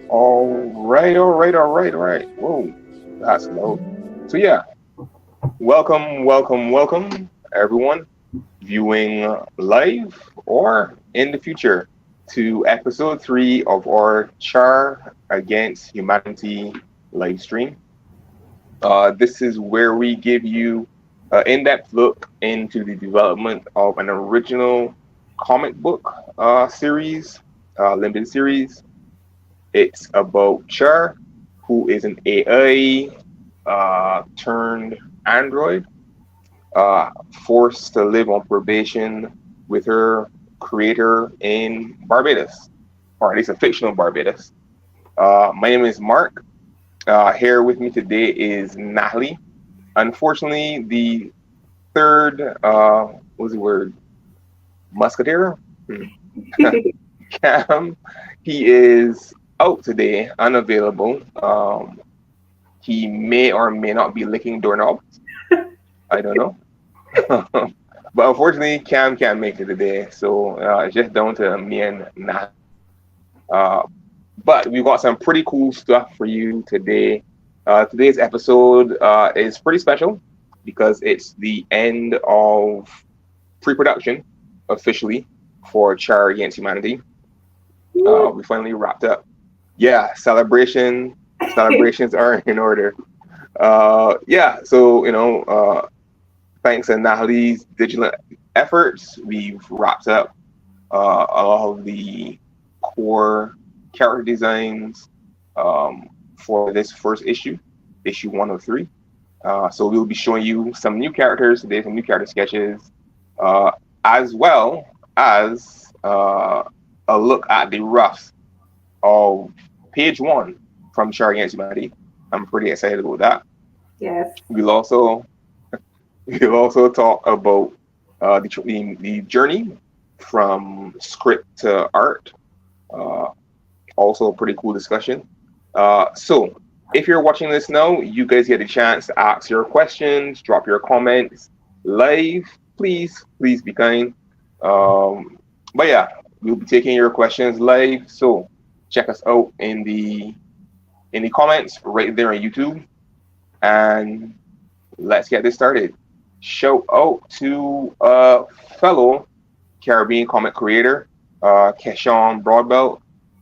All right. Whoa, that's low. So yeah, welcome, everyone, viewing live or in the future to episode 3 of our C.H.A.R Against Humanity live stream. This is where we give you an in-depth look into the development of an original comic book series, limited series. It's about C.H.A.R, who is an AI turned android, uh, forced to live on probation with her creator in Barbados, or at least a fictional Barbados. My name is Mark. Here with me today is Natalie. Unfortunately, the third, what's the word, musketeer? Cam, he is out today, unavailable. He may or may not be licking doorknobs. I don't know. But unfortunately, Cam can't make it today, so it's just down to me and Nat. Uh, but we've got some pretty cool stuff for you today. Today's episode is pretty special because it's the end of pre-production officially for C.H.A.R Against Humanity. We finally wrapped up. Yeah, celebrations are in order. Yeah, so thanks to Natalie's digital efforts, we've wrapped up all of the core character designs for this first issue 103. So we'll be showing you some new characters today, some new character sketches, uh, as well as a look at the roughs of page 1 from C.H.A.R Against Humanity. I'm pretty excited about that. Yes. We'll also talk about the journey from script to art. Uh, Also, a pretty cool discussion. So, if you're watching this now, you guys get a chance to ask your questions, drop your comments live. Please be kind. But yeah, we'll be taking your questions live. So, check us out in the comments right there on YouTube, and let's get this started. Shout out to a fellow Caribbean comic creator, Keshawn Broadbelt.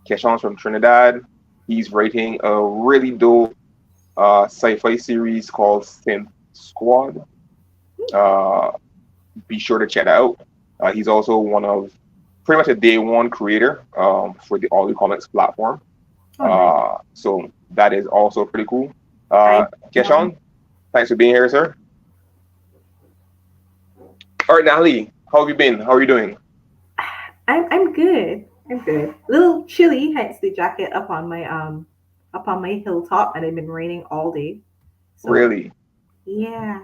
Keshawn's from Trinidad. He's writing a really dope sci-fi series called Synth Squad. Uh, be sure to check that out. He's also one of pretty much a day one creator for the Alluhwi Comics platform. So that is also pretty cool. I Keshawn, thanks for being here, sir. All right, Natalie, how have you been? How are you doing? I'm good. I'm good. A little chilly, hence the jacket up on my hilltop, and it's been raining all day. So Really? yeah.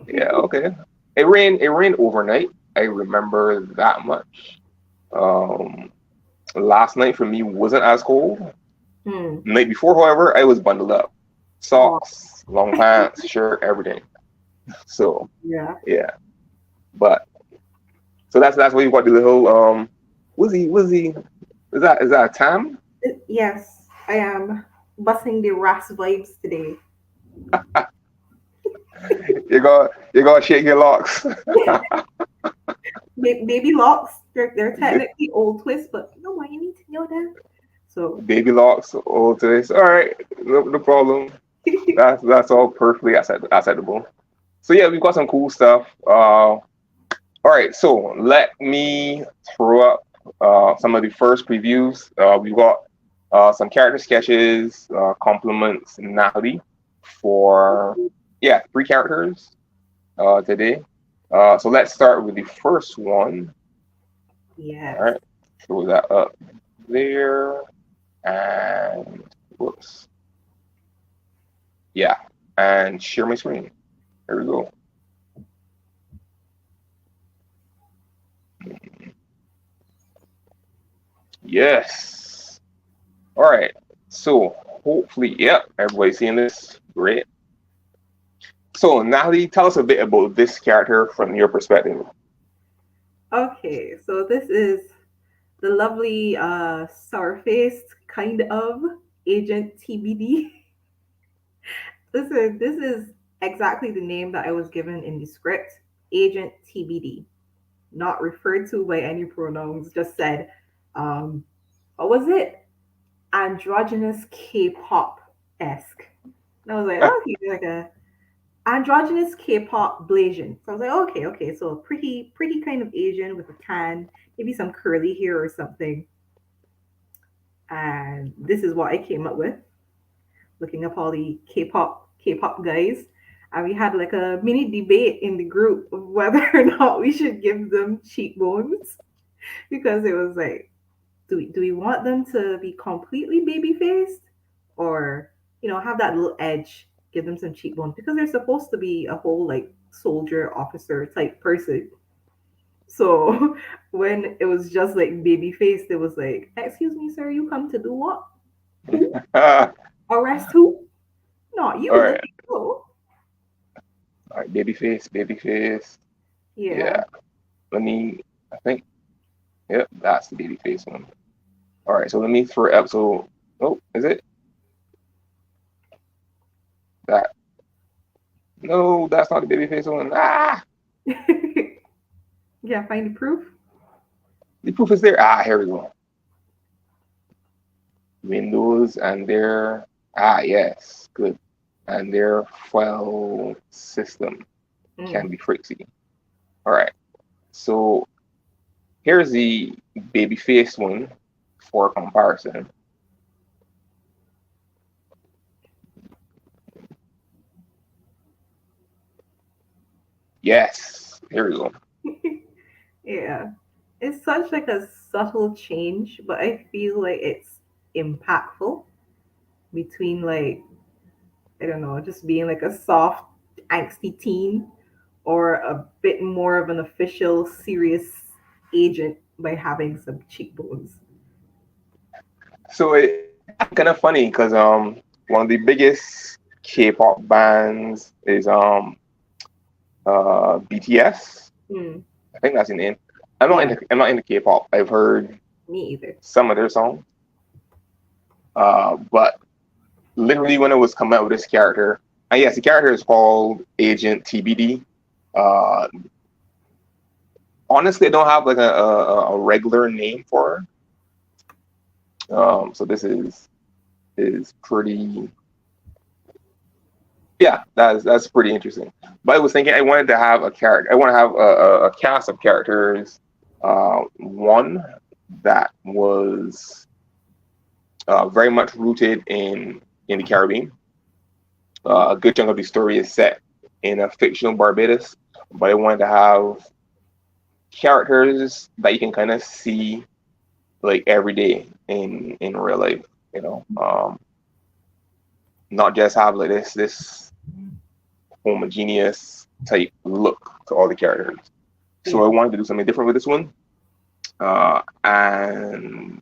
Yeah, okay. It rained overnight. I remember that much. Um, Last night for me wasn't as cold. Hmm. Night before, however, I was bundled up. Oh Socks, long pants, shirt, everything. So yeah. yeah. But so that's why you got the little was he is that a tam? Yes, I am busting the Ras vibes today. You gotta shake your locks. Baby locks, they're technically old twists, but no one you need to know that. So Baby locks, all to this. All right, no problem. That's all perfectly acceptable. So yeah, we've got some cool stuff. All right, so let me throw up some of the first previews. We've got some character sketches, compliments Natalie for, yeah, 3 characters today. So let's start with the first one. All yes. right, throw that up there. And whoops. Yeah, and share my screen. There we go. Yes. All right. So hopefully, yep, everybody's seeing this. Great. So Natalie, tell us a bit about this character from your perspective. Okay, so this is the lovely sour faced kind of agent TBD. Listen, this is exactly the name that I was given in the script. Agent TBD. Not referred to by any pronouns, just said, um, what was it? Androgynous K-pop esque. And I was like, oh, he's like a androgynous K-pop Blasian. So I was like, okay, okay, so a pretty kind of Asian with a tan, maybe some curly hair or something. And this is what I came up with, looking up all the K-pop guys. And we had like a mini debate in the group of whether or not we should give them cheekbones because it was like, do we want them to be completely baby faced or have that little edge, give them some cheekbones because they're supposed to be a whole like soldier officer type person. So when it was just like baby faced, it was like, excuse me, sir, you come to do what? Who? All Arrest who? Not you. Let right, me go. all right, babyface, babyface. Yeah. Yeah, let me. I think. Yep, that's the babyface one. All right, so let me throw up. So, oh, is it that? No, that's not the babyface one. Ah, Yeah, find the proof. the proof is there. Ah, here we go. Windows and their yes, good. And their file system can Mm. be fritzy. All right, so here's the babyface one for comparison. Yes, here we go. Yeah. It's such like a subtle change, but I feel like it's impactful between like, I don't know, just being like a soft, angsty teen or a bit more of an official, serious agent by having some cheekbones. So it's kind of funny because one of the biggest K-pop bands is BTS. Hmm. I think that's the name. Yeah, I'm not into K-pop. I've heard me either. some of their songs. But literally when it was coming out with this character, and yes, the character is called Agent TBD. Uh, honestly, I don't have like a regular name for her. So this is pretty. Yeah, that's pretty interesting. But I was thinking I wanted to have a character. I want to have a cast of characters. One that was very much rooted in the Caribbean. A good chunk of the story is set in a fictional Barbados, but I wanted to have characters that you can kind of see like every day in real life. You know, not just have like this homogeneous type look to all the characters. So I Yeah. wanted to do something different with this one. And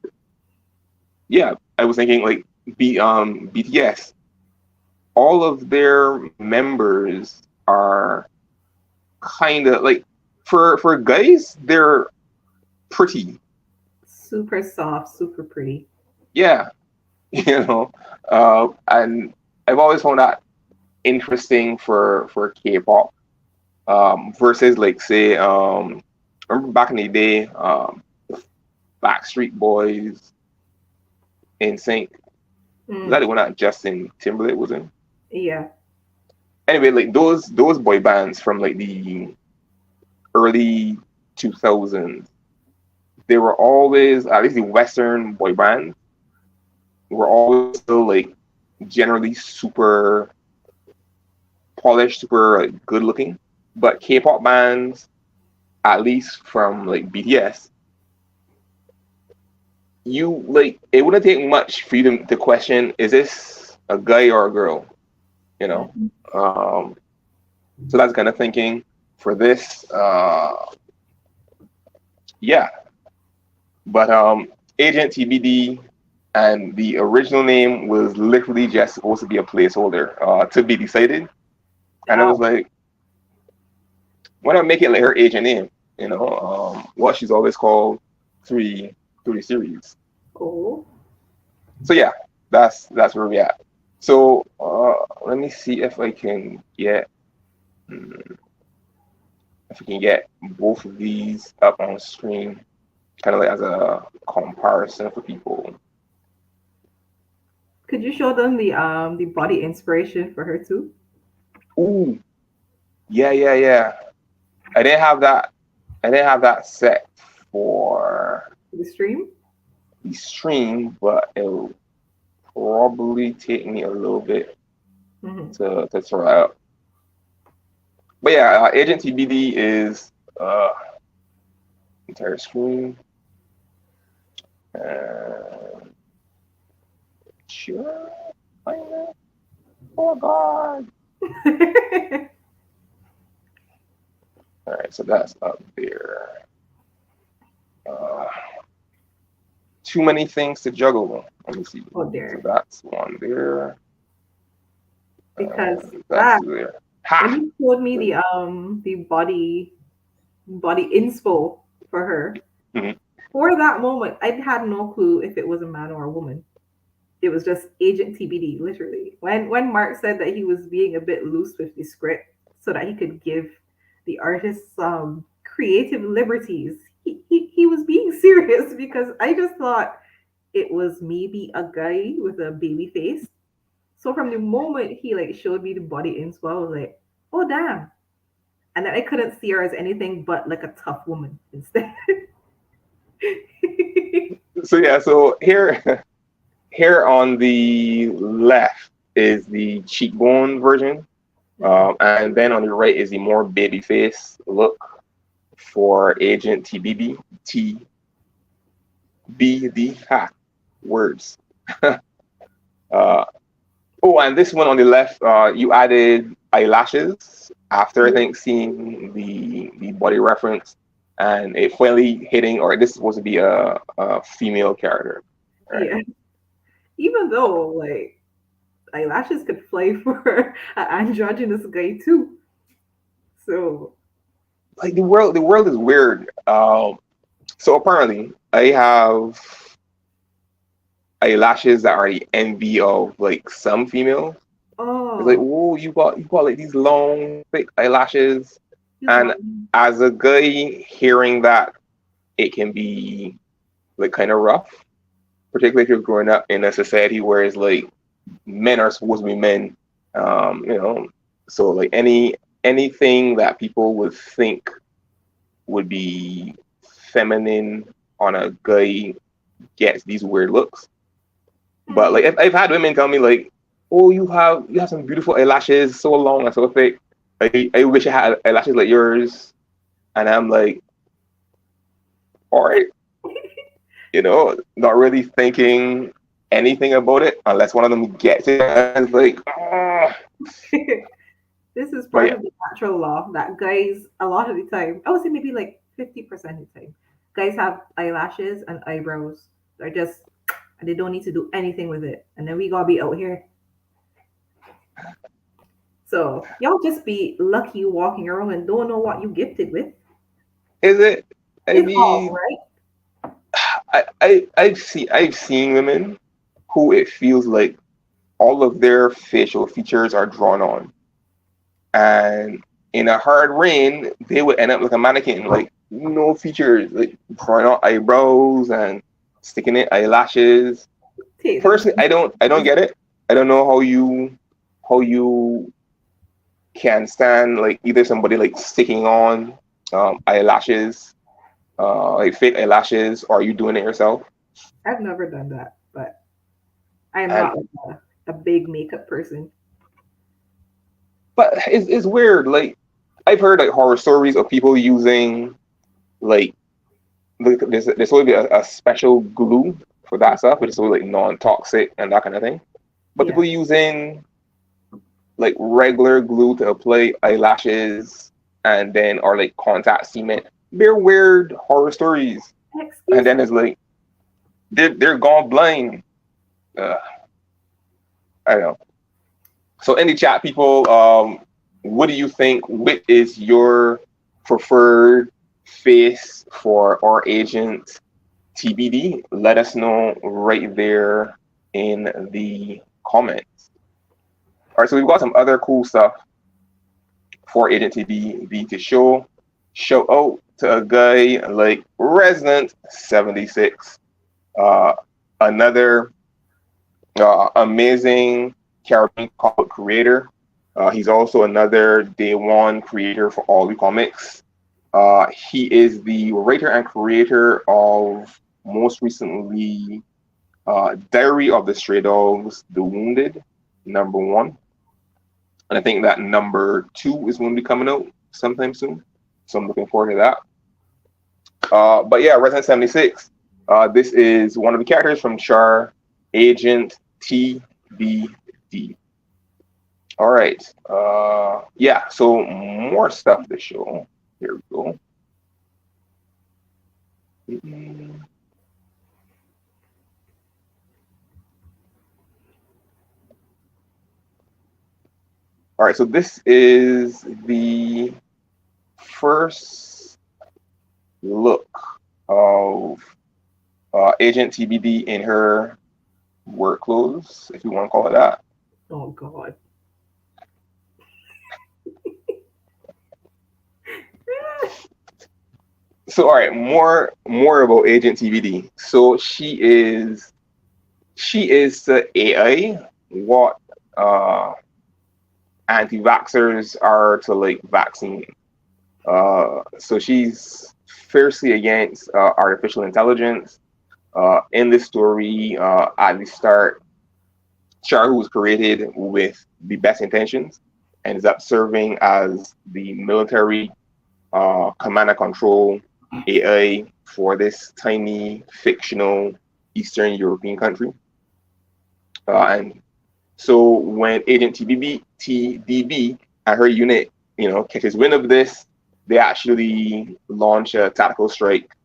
yeah, I was thinking like BTS. All of their members are kind of like for guys, they're pretty. Super soft, super pretty. Yeah, you know. And I've always found that interesting for K-pop versus like say remember back in the day Backstreet Boys in Sync. Was that Mm. the one that Justin Timberlake was in? Yeah. Anyway, like those boy bands from like the early 2000s, they were always, at least the Western boy bands, were always still like generally super polished, super like, good looking. But K-pop bands, at least from like BTS, you like it wouldn't take much for you to question, is this a guy or a girl? You know. Mhm. Um, so that's kind of thinking for this. Yeah, but Agent TBD and the original name was literally just supposed to be a placeholder to be decided. And I was Oh, like, why not make it like her agent name? What she's always called 3. through the series. Oh, So yeah, that's where we at. So let me see if I can get hmm, if we can get both of these up on screen, kind of like as a comparison for people. could you show them the body inspiration for her too? Ooh, yeah, yeah, yeah. I didn't have that. I didn't have that set for The stream? the stream, but it'll probably take me a little bit Hmm. to throw out. But yeah, Agent TBD is entire screen. Uh, sure. Oh God. All right, so that's up there. Uh, too many things to juggle. Let me see. Oh So there. that's one there. Because That's two there. when Ha! you showed me the body inspo for her, Mhm. for that moment, I had no clue if it was a man or a woman. It was just Agent TBD, literally. When Mark said that he was being a bit loose with the script so that he could give the artists some creative liberties, he was being serious because I just thought it was maybe a guy with a baby face. So from the moment he like showed me the body inspo, I was like, oh damn. And then I couldn't see her as anything but like a tough woman instead. So yeah, so here here on the left is the cheekbone version, Mhm. and then on the right is the more baby face look for Agent TBD. Ha, words. uh, oh, and this one on the left, you added eyelashes after I think seeing the body reference, and it finally hitting, or this is supposed to be a female character, right? Yeah. Even though like eyelashes could fly for an androgynous guy too. So Like the world is weird. So apparently, I have eyelashes that are the envy of like some females. It's like, oh, oh, you got like these long, thick eyelashes, use and one. as a guy, hearing that it can be like kind of rough, particularly if you're growing up in a society where it's like men are supposed to be men, you know. So like anything that people would think would be feminine on a guy gets these weird looks. But like Hmm. I've had women tell me like, "Oh, you have some beautiful eyelashes, so long and so thick. I wish I had eyelashes like yours." And I'm like, "All right, not really thinking anything about it unless one of them gets it." And it's like, ah. This is But part yeah, of the natural law that guys a lot of the time, I would say maybe like 50% of the time, guys have eyelashes and eyebrows. They're just and they don't need to do anything with it. And then we gotta be out here. So y'all just be lucky walking around and don't know what you gifted with. is it? I It's all mean, right. I've seen women who it feels like all of their facial features are drawn on, and in a hard rain, they would end up like a mannequin, like no features, like drawing out eyebrows and sticking in eyelashes. Take them. Personally, I don't get it. I don't know how you can stand like either somebody like sticking on eyelashes, like fake eyelashes, or are you doing it yourself? I've never done that, but I am And not like a big makeup person. but it's weird. Like I've heard like horror stories of people using like there's supposed to be a special glue for that stuff, which is sort of like non-toxic and that kind of thing. But Yeah. people using like regular glue to apply eyelashes and then or like contact cement. They're weird horror stories. And Excuse then me. it's like they're gone blind. Uh, I don't know. So in the chat, people, what do you think? What is your preferred face for our agent? TBD, let us know right there in the comments. All right, so we've got some other cool stuff for Agent TBD to show. Shout out to a guy like Resident 76, uh, another amazing Caribbean comic creator. He's also another day one creator for Alluhwi Comics. He is the writer and creator of most recently Diary of the Stray Dogs, The Wounded, #1. And I think that #2 is going to be coming out sometime soon. So I'm looking forward to that. But yeah, Resident 76. This is one of the characters from C.H.A.R, Agent TBD. All right. Yeah, so more stuff to show. Here we go. All right, so this is the first look of Agent TBD in her work clothes, if you want to call it that. Oh God. So all right, more about Agent TBD. So she is the AI what anti-vaxxers are to like vaccine. So she's fiercely against artificial intelligence. In this story, at the start, C.H.A.R, who was created with the best intentions, ends up serving as the military command and control AI for this tiny fictional Eastern European country. And so when Agent TDB and her unit, catches wind of this, they actually launch a tactical strike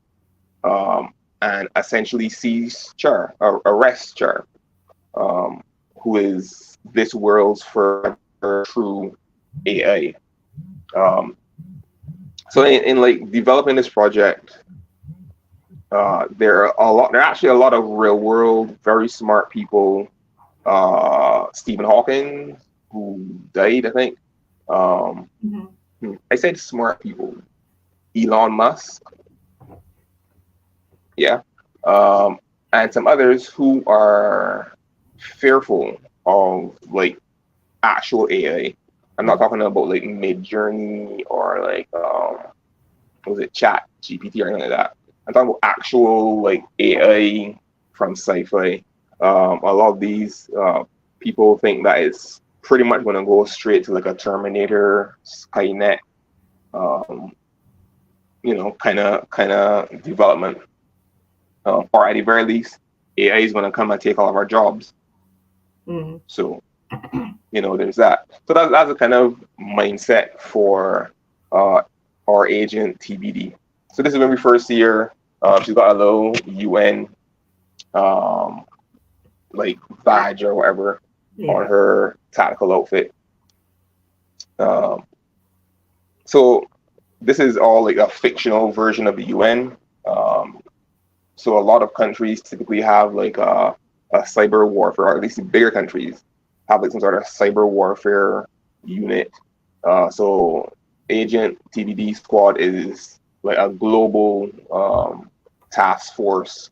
and essentially seize C.H.A.R, or arrest C.H.A.R, who is this world's first true AI. So in like developing this project, there are actually a lot of real world, very smart people. Stephen Hawking, who died, I think. I said smart people. Elon Musk, yeah, and some others who are fearful of like actual AI. I'm not talking about like Midjourney or like was it Chat GPT or anything like that. I'm talking about actual like AI from sci-fi. A lot of these people think that it's pretty much going to go straight to like a Terminator, Skynet, kind of development, or at the very least, AI is going to come and take all of our jobs. So, there's that. So that's a kind of mindset for our agent TBD. So this is when we first see her. She's got a little UN like badge or whatever on her tactical outfit. So this is all like a fictional version of the UN. So a lot of countries typically have like a cyber warfare, or at least the bigger countries have like some sort of cyber warfare unit. So Agent TBD Squad is like a global task force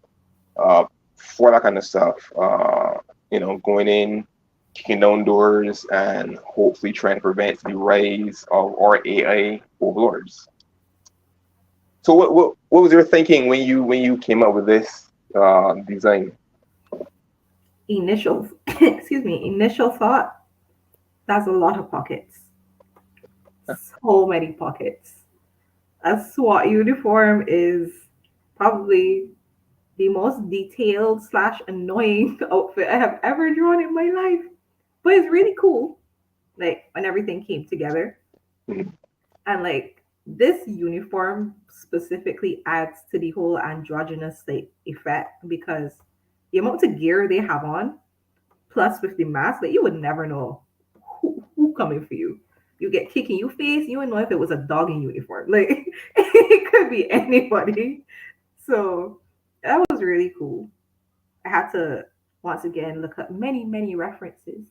for that kind of stuff. Going in, kicking down doors, and hopefully trying to prevent the rise of our AI overlords. So what was your thinking when you came up with this design? Initial thought. That's a lot of pockets. So many pockets. A SWAT uniform is probably the most detailed / annoying outfit I have ever drawn in my life. But it's really cool. Like when everything came together. Mhm. And like this uniform specifically adds to the whole androgynous like effect because the amount of gear they have on, plus with the mask, like you would never know who coming for you. You get kicked in your face, you would know if it was a dog in uniform. Like it could be anybody. So that was was really cool. I had to once again look up many references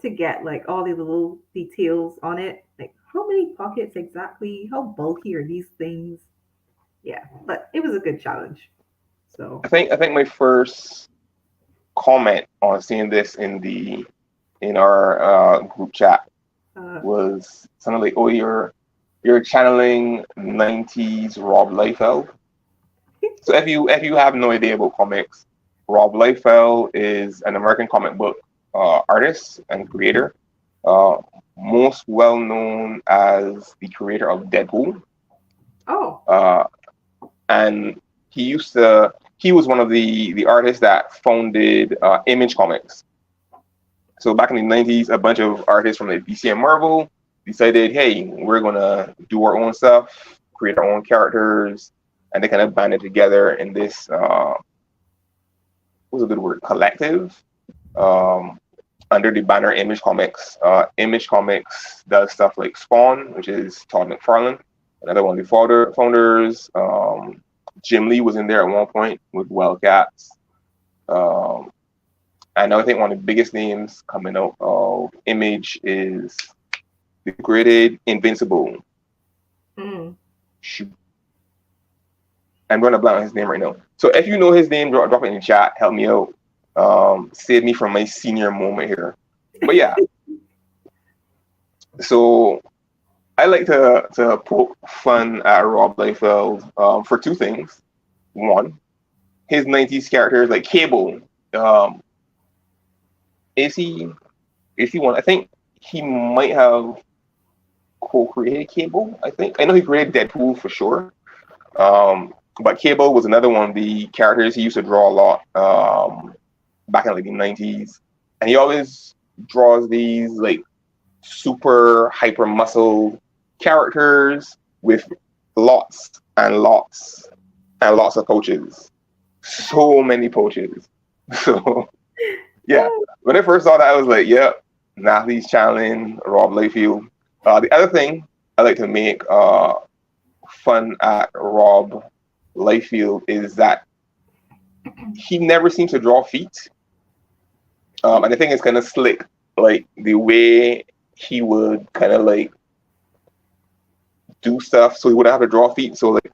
to get like all the little details on it. Like how many pockets exactly? How bulky are these things? Yeah, but it was a good challenge. So I think my first comment on seeing this in our group chat uh was something like, "Oh, you're channeling '90s Rob Liefeld." So if you have no idea about comics, Rob Liefeld is an American comic book artist and creator, uh, most well known as the creator of Deadpool. oh, Uh, and he was one of the artists that founded Image Comics. So back in the '90s, a bunch of artists from the DC and Marvel decided, hey, we're gonna do our own stuff, create our own characters, and they kind of banded together in this what's a good word, collective, um, under the banner Image Comics. Image Comics does stuff like Spawn, which is Todd McFarlane, another one of the founders. Jim Lee was in there at one point with Wildcats. Um, and I think one of the biggest names coming out of Image is the graded Invincible. mm. Shoot. I'm going to blank on his name right now. So if you know his name, drop it in the chat. Help me out. Save me from my senior moment here. But yeah, so I like to poke fun at Rob Liefeld for two things. One, his '90s characters like Cable. Um, is he one? I think he might have co-created Cable. I think I know he created Deadpool for sure. But Cable was another one of the characters he used to draw a lot back in like the '90s, and he always draws these like super hyper muscle characters with lots and lots and lots of pouches. So many pouches. So yeah, Oh, when I first saw that, I was like, "Yep, Natalie's channeling Rob Liefeld." The other thing I like to make fun at Rob Liefeld is that he never seems to draw feet. And I think it's kind of slick, like the way he would kind of like do stuff, so he wouldn't have to draw feet. So like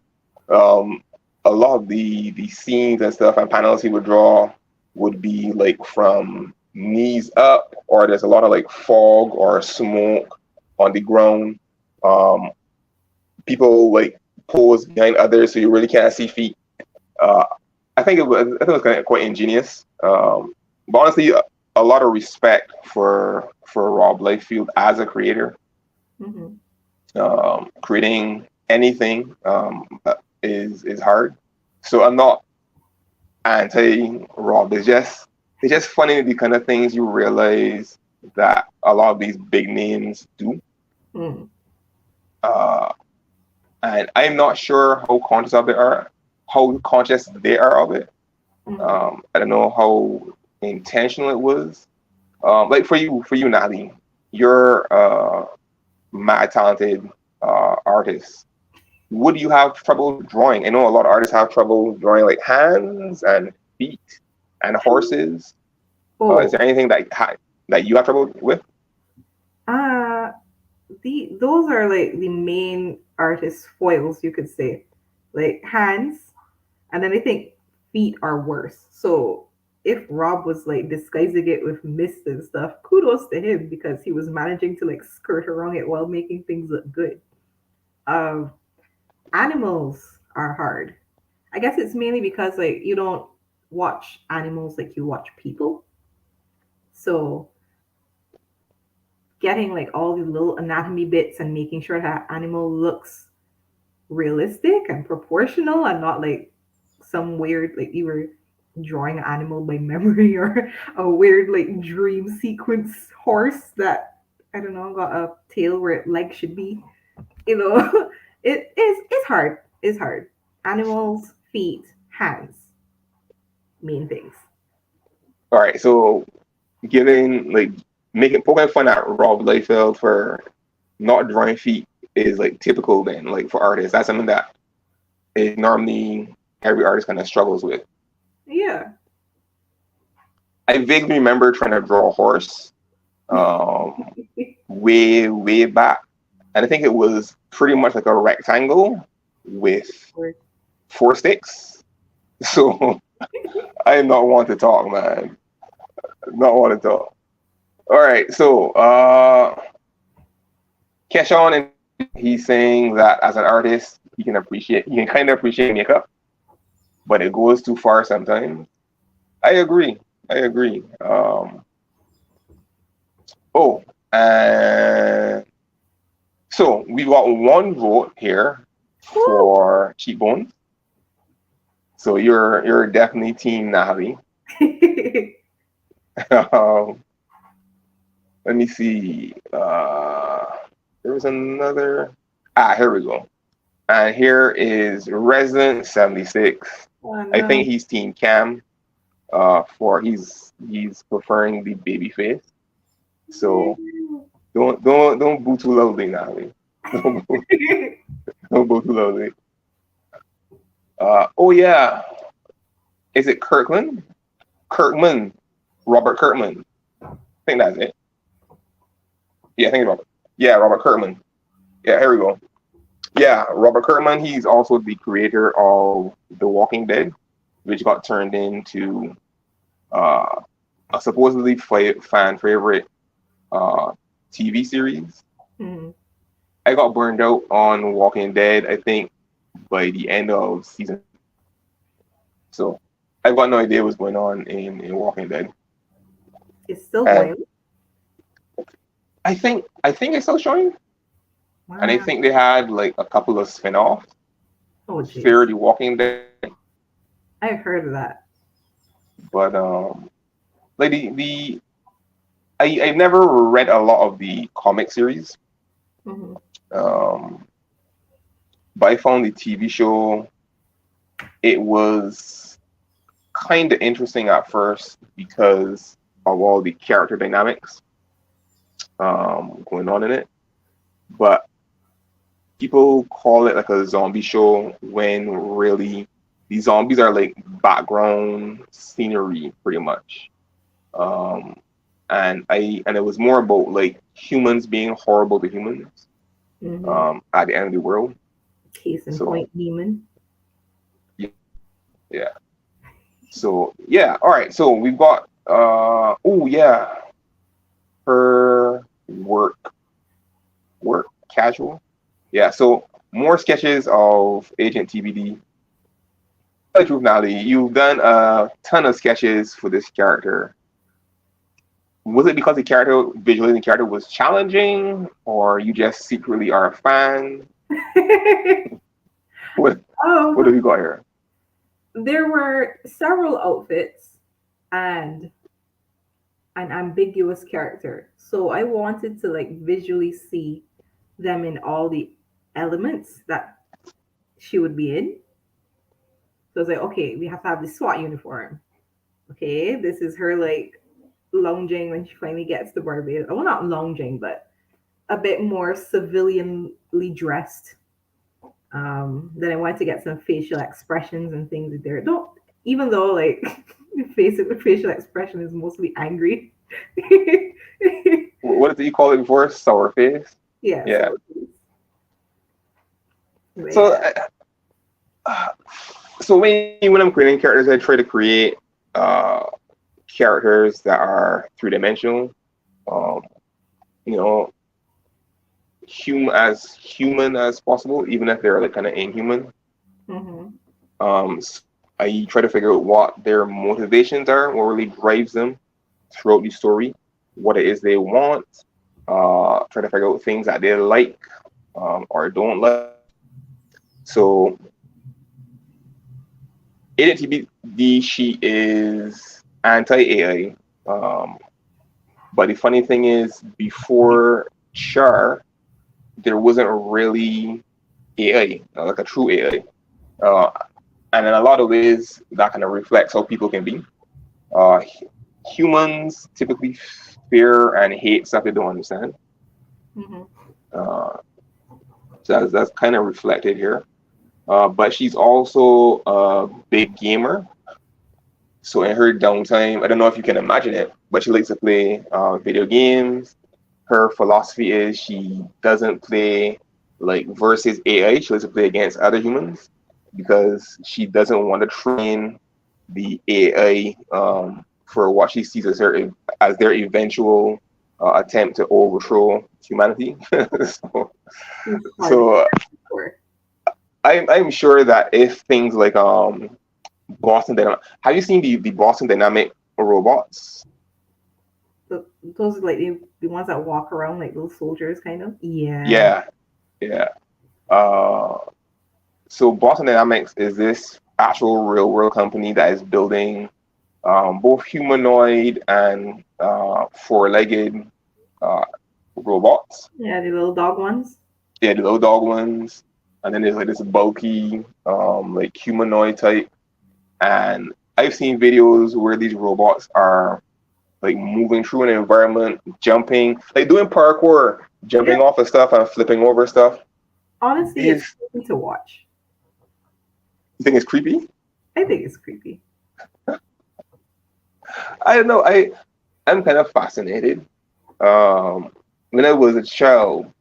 um, a lot of the scenes and stuff and panels he would draw would be like from knees up, or there's a lot of like fog or smoke on the ground. Um, People like pose behind others, so you really can't see feet. Uh, I think it was kind of quite ingenious. But honestly, a lot of respect for Rob Liefeld as a creator. mm-hmm. Creating anything is hard. So I'm not anti Rob. It's just funny the kind of things you realize that a lot of these big names do. Mm. Uh, and I'm not sure how conscious they are of it. Mm-hmm. I don't know how intentional it was. Like for you, Natalie, you're mad talented artist. Would you have trouble drawing? I know a lot of artists have trouble drawing like hands and feet and horses. Is Oh, there anything that you have trouble with? uh, those are like the main artist foils, you could say, like hands, and then I think feet are worse. So if Rob was like disguising it with mist and stuff, kudos to him because he was managing to like skirt around it while making things look good. Um, Animals are hard. I guess it's mainly because like you don't watch animals like you watch people. So getting like all the little anatomy bits and making sure that animal looks realistic and proportional and not like some weird like you were drawing an animal by memory or a weird like dream sequence horse that I don't know got a tail where its leg should be. You know, it's hard. It's hard. Animals, feet, hands, main things. All right, so giving like making poking fun at Rob Liefeld for not drawing feet is like typical then, like for artists. That's something that is normally every artist kind of struggles with. Yeah. I vaguely remember trying to draw a horse um, way back, and I think it was pretty much like a rectangle with four sticks. So I did not want to talk, man. Not want to talk. All right, so Keshawn, and he's saying that as an artist, he can kind of appreciate makeup, but it goes too far sometimes. I agree. I agree. Oh, and so we got one vote here Woo! for Cheekbones. So you're definitely Team Natalie. um, let me see. There was another. Here we go. And here is Resident 76. Oh I think no. he's Team Cam. For he's preferring the baby face. So don't boo too loudly, Natalie. Don't boo, don't boo too loudly. Oh yeah, is it Kirkland? Kirkman, Robert Kirkman. I think that's it. Yeah, I think it's Robert. Yeah, Robert Kirkman. Yeah, here we go. Yeah, Robert Kirkman. He's also the creator of The Walking Dead, which got turned into uh, a supposedly fan favorite uh, TV series. Mhm. I got burned out on Walking Dead, I think, by the end of season. So I've got no idea what's going on in Walking Dead. It's still And going. I think it's still showing. And I Wow. think they had like a couple of spin-offs. Oh Fear jeez. the Walking Dead. I've heard of that. But like I've never read a lot of the comic series. Hmm. Um but I found the TV show, it was kind of interesting at first because of all the character dynamics going on in it. But people call it like a zombie show when really the zombies are like background scenery pretty much. Um, and it was more about like humans being horrible to humans Hmm. at the end of the world. Case in So point, demon. yeah, yeah. So yeah, all right. So we've got oh yeah, her work casual. Yeah. So more sketches of Agent TBD. Tell the truth, Natalie, you've done a ton of sketches for this character. Was it because the character, visualizing the character was challenging, or you just secretly are a fan? What what um, have you got here? there were several outfits and an ambiguous character. So I wanted to like visually see them in all the elements that she would be in. So I was like, okay, we have to have the SWAT uniform. Okay, this is her like lounging when she finally gets to Barbados. Well, not lounging, but a bit more civilianly dressed. Then I wanted to get some facial expressions and things in there. Don't even though like facial expression is mostly angry. What did you call it before? Sour face. Yeah, Yeah. so but So yeah. uh, so when I'm creating characters, I try to create uh, characters that are three dimensional. Um, you know, human as possible, even if they're like kind of inhuman. Mm-hmm. S I try to figure out what their motivations are, what really drives them throughout the story, what it is they want. Try to figure out things that they like or don't like. So ADTBD, she is anti-AI. Um, but the funny thing is, before CHAR, there wasn't really AI, like a true AI. Uh, and in a lot of ways, that kind of reflects how people can be. Uh, Humans typically fear and hate stuff they don't understand. Mm-hmm. Uh, so that's kind of reflected here. But she's also a big gamer. So in her downtime, I don't know if you can imagine it, but she likes to play video games. Her philosophy is she doesn't play like versus AI. She likes to play against other humans because she doesn't want to train the AI for what she sees as their eventual attempt to overthrow humanity. so, Too hard so for. I'm sure that if things like Boston Dynamic, have you seen the Boston Dynamic robots? Those like the ones that walk around like little soldiers, kind of. Yeah. Yeah, yeah. Uh, so Boston Dynamics is this actual real world company that is building both humanoid and four-legged uh, robots. Yeah, the little dog ones. Yeah, the little dog ones, and then there's like this bulky, like humanoid type. And I've seen videos where these robots are like moving through an environment, jumping, like doing parkour, Yeah. jumping off of stuff and flipping over stuff. Honestly, it's Is creepy to watch. you think it's creepy? I think it's creepy. I don't know. I'm kind of fascinated. When I was a child,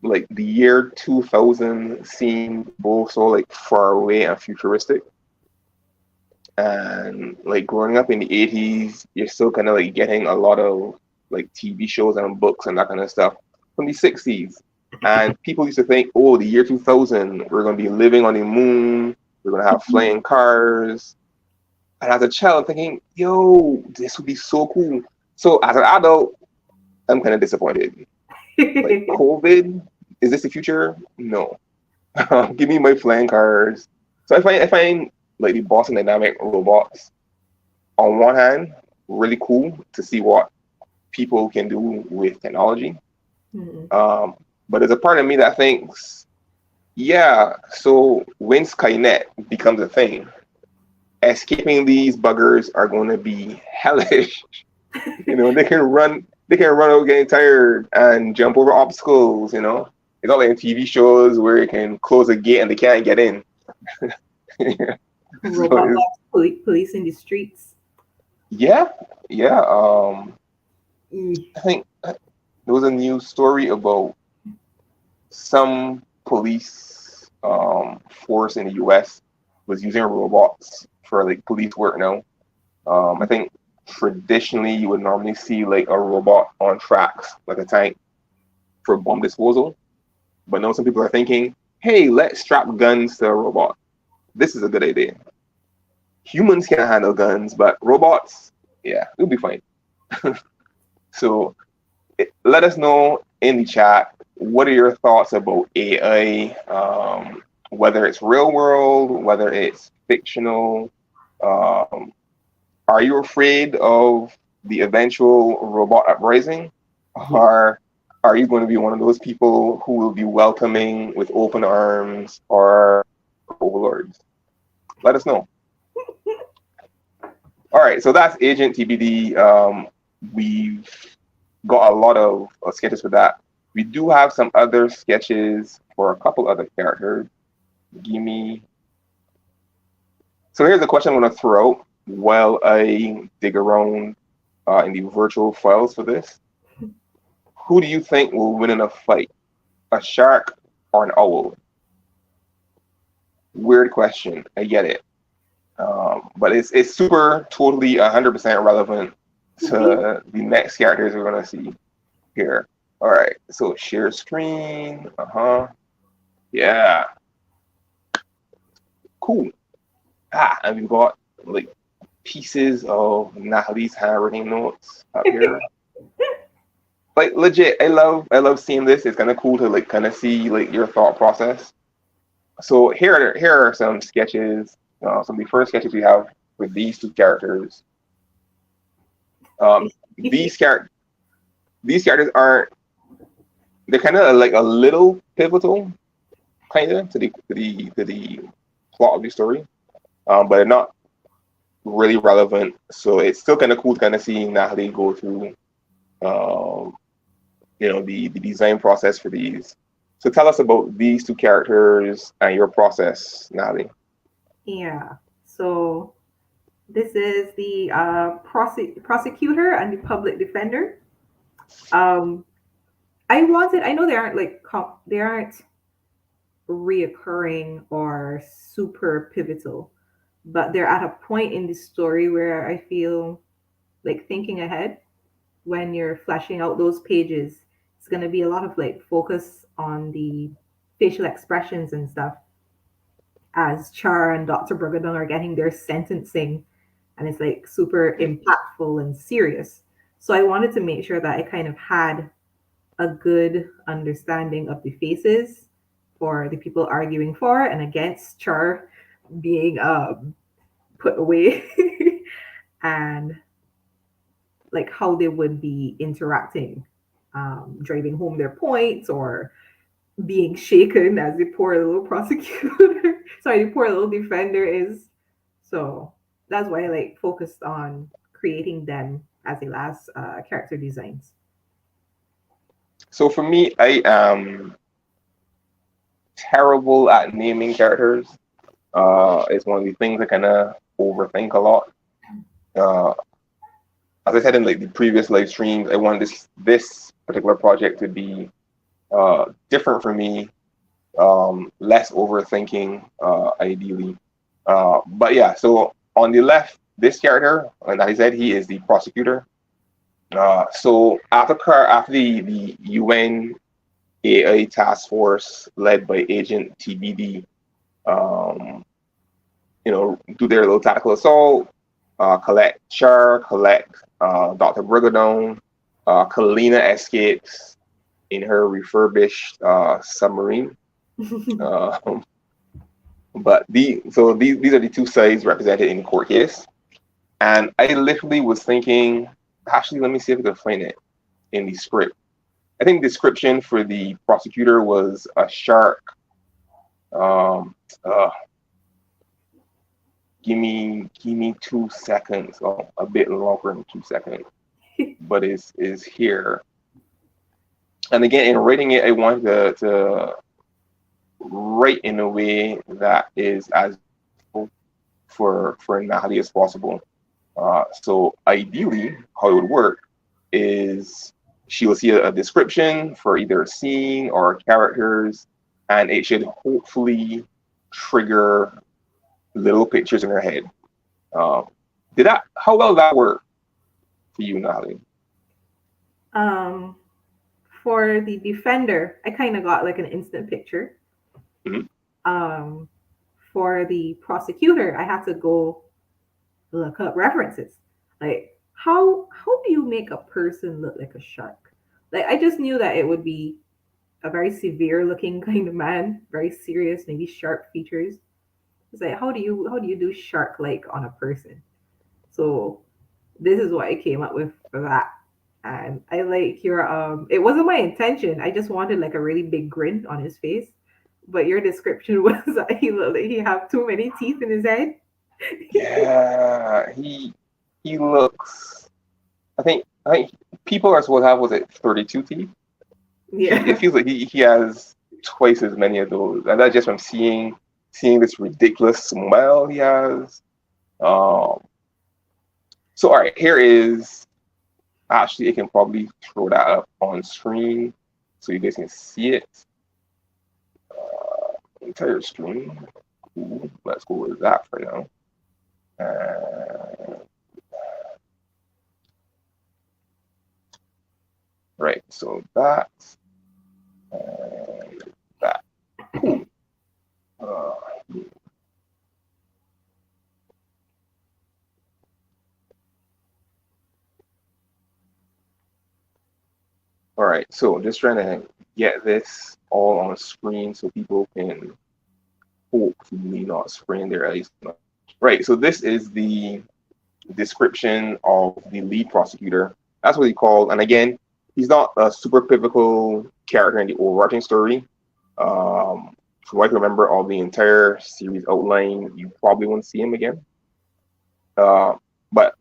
like the year 2000 seemed both so like far away and futuristic. And like growing up in the 80s, you're still kind of like getting a lot of like TV shows and books and that kind of stuff from the 60s. And people used to think, oh, the year 2000, we're going to be living on the moon, we're going to have flying cars. And as a child, thinking, yo, this would be so cool. So as an adult, I'm kind of disappointed. Like COVID, is this the future? No. Give me my flying cars. So I find like the Boston Dynamic robots on one hand really cool to see what people can do with technology. Mhm. Um, but there's a part of me that thinks, yeah, so when Skynet becomes a thing, escaping these buggers are going to be hellish. They can run out getting tired and jump over obstacles. It's not like in TV shows where you can close a gate and they can't get in. so Robot it's, dogs police in the streets. yeah, yeah. Mm. I think there was a news story about some police force in the U.S. was using robots for like police work now. I think traditionally you would normally see like a robot on tracks, like a tank, for bomb disposal. But now some people are thinking, hey, let's strap guns to a robot. This is a good idea. Humans can handle guns, but robots, yeah, it'll be fine. So let us know in the chat, what are your thoughts about AI, whether it's real world, whether it's fictional. Um, are you afraid of the eventual robot uprising? Yeah. Or are you going to be one of those people who will be welcoming with open arms or overlords? Let us know. All right, so that's Agent TBD. We've got a lot of sketches for that. We do have some other sketches for a couple other characters. Give me. So here's a question I'm going to throw out while I dig around in the virtual files for this. Who do you think will win in a fight, a shark or an owl? Weird question. I get it. But it's super totally 100% relevant to the next characters we're going to see here. All right. So share screen. Yeah. Cool. And we've got like pieces of Natalie's handwriting notes up here. Like legit, I love seeing this. It's kind of cool to like kind of see like your thought process. So here are some sketches. Some of the first sketches we have with these two characters. Um, these char- these characters aren't. They're kind of like a little pivotal, kind of to the plot of the story, but they're not really relevant. So it's still kind of cool to kind of see Natalie go through, um, the design process for these. So tell us about these two characters and your process, Natalie. Yeah. So This is the prosecutor and the public defender. Um, I know they aren't like they aren't reoccurring or super pivotal, but they're at a point in the story where I feel like thinking ahead when you're fleshing out those pages, it's going to be a lot of like focus on the facial expressions and stuff as Char and Dr. Brigadon are getting their sentencing, and it's like super impactful and serious. So I wanted to make sure that I kind of had a good understanding of the faces for the people arguing for and against Char being put away and like how they would be interacting, driving home their points or being shaken as the poor little prosecutor, sorry, the poor little defender is. So that's why I like focused on creating them as the last character designs. So for me, I am terrible at naming characters. It's one of the things I kind of overthink a lot. Uh, as I said in like the previous live streams, I wanted this particular project to be different for me, less overthinking, ideally. But yeah, so on the left, this character, and as I said, he is the prosecutor. So after the UN AI task force led by Agent TBD, um, do their little tactical assault, collect C.H.A.R, collect Dr. Brigadone, Kalina escapes in her refurbished submarine. Uh, but these are the two sides represented in the court case. And I literally was thinking, actually, let me see if I can find it in the script. I think the description for the prosecutor was a shark. Um, uh, give me 2 seconds. Oh, a bit longer than 2 seconds, but is here. And again, in writing it, I wanted to write in a way that is as for Natalie as possible. So ideally, how it would work is she will see a description for either a scene or characters, and it should hopefully trigger little pictures in her head. Um, did that? How well did that work for you, Natalie? um, for the defender, I kind of got like an instant picture. Mhm. Um, for the prosecutor, I had to go look up references. Like how do you make a person look like a shark? Like I just knew that it would be a very severe looking kind of man, very serious, maybe sharp features. It's like how do you do shark like on a person? So this is what I came up with for that. And I like your it wasn't my intention. I just wanted like a really big grin on his face. But your description was that he looked like he have too many teeth in his head. Yeah, he looks. I think people are supposed to have, was it 32 teeth? It Yeah. feels like he has twice as many of those, and that's just from seeing this ridiculous smile he has. Um, so all right, here is actually I can probably throw that up on screen so you guys can see it. Entire screen. Cool. Let's go with that for now. Uh, right, so that and that. Cool. Uh, all right, so just trying to get this all on screen so people can hopefully not sprain their eyes. Right, so this is the description of the lead prosecutor. That's what he called. And again, he's not a super pivotal character in the overarching story. From what I can remember of the entire series outline, you probably won't see him again. But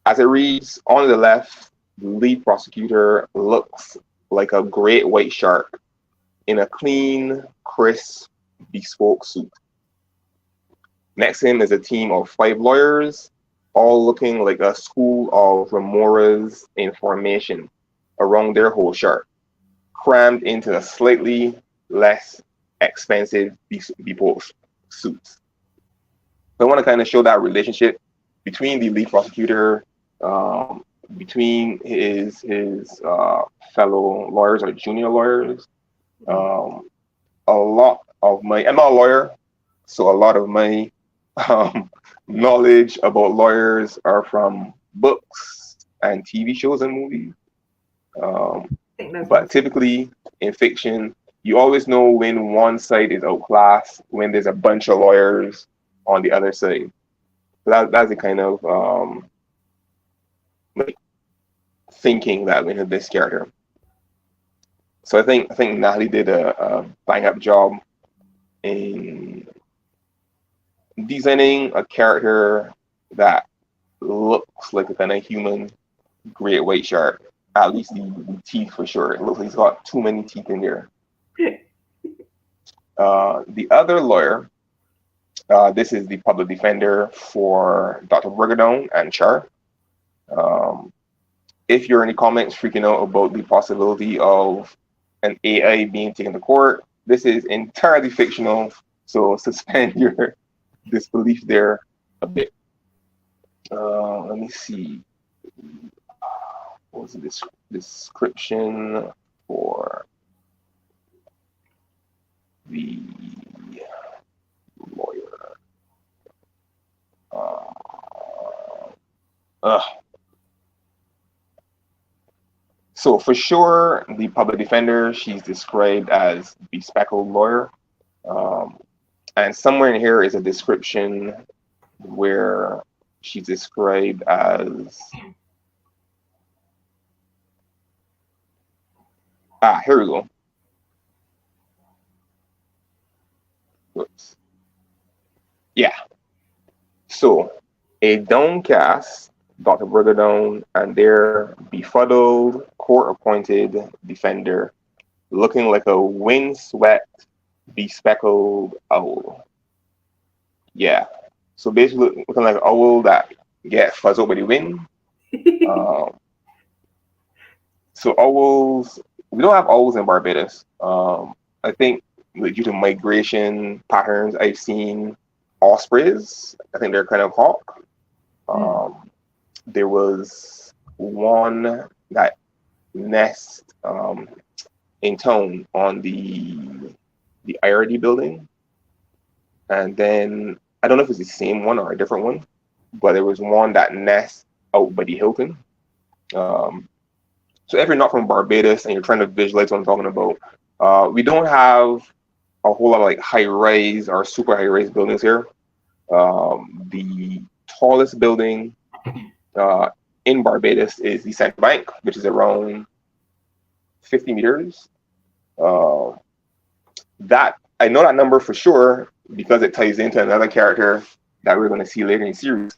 as it reads, on the left, the lead prosecutor looks like a great white shark in a clean, crisp, bespoke suit. Next to him is a team of 5 lawyers. all looking like a school of remoras in formation around their whole shirt, crammed into a slightly less expensive bespoke suits. So I want to kind of show that relationship between the lead prosecutor, um, between his fellow lawyers or junior lawyers. Um, a lot of my I'm not a lawyer, so a lot of my um, knowledge about lawyers are from books and TV shows and movies. Um, I think that's but most. typically in fiction, you always know when one side is outclassed, when there's a bunch of lawyers on the other side. So that's the kind of like thinking that went into this character. So I think Natalie did a bang up job in designing a character that looks like a kind of human great white shark. At least the teeth for sure. It looks like he's got too many teeth in there. The other lawyer, this is the public defender for Dr. Brigadone and Char. Um, if you're in the comments freaking out about the possibility of an AI being taken to court, this is entirely fictional. So suspend your disbelief there a bit. Let me see. What was the description for the lawyer? Uh, uh, so for sure, the public defender, she's described as the speckled lawyer. Um, and somewhere in here is a description where she's described as here we go. Whoops. Yeah. So a downcast Dr. Brigadone and their befuddled court-appointed defender looking like a windswept, bespeckled owl. Yeah. So basically looking like an owl that get fuzzled by the wind. Um, so owls, we don't have owls in Barbados. I think like, due to migration patterns, I've seen ospreys. I think they're kind of hawk. There was one that nest in tone on the IRD building, and then I don't know if it's the same one or a different one, but there was one that nest out by the Hilton. Um, so if you're not from Barbados and you're trying to visualize what I'm talking about, we don't have a whole lot of like high rise or super high rise buildings here. The tallest building uh, in Barbados is the Central Bank, which is around 50 meters. Uh, that I know that number for sure because it ties into another character that we're going to see later in the series.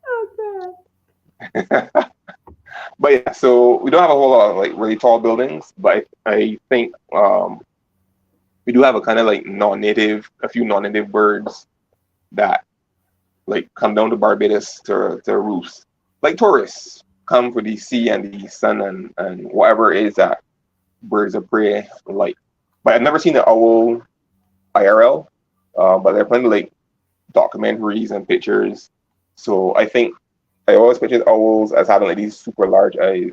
Oh But yeah, so we don't have a whole lot of like really tall buildings, but I think we do have a kind of like a few non-native birds that like come down to Barbados to roost. Like tourists come for the sea and the sun and whatever it is that birds of prey like. But I've never seen an owl IRL, but there are plenty of like documentaries and pictures. So I think I always pictured owls as having like these super large eyes.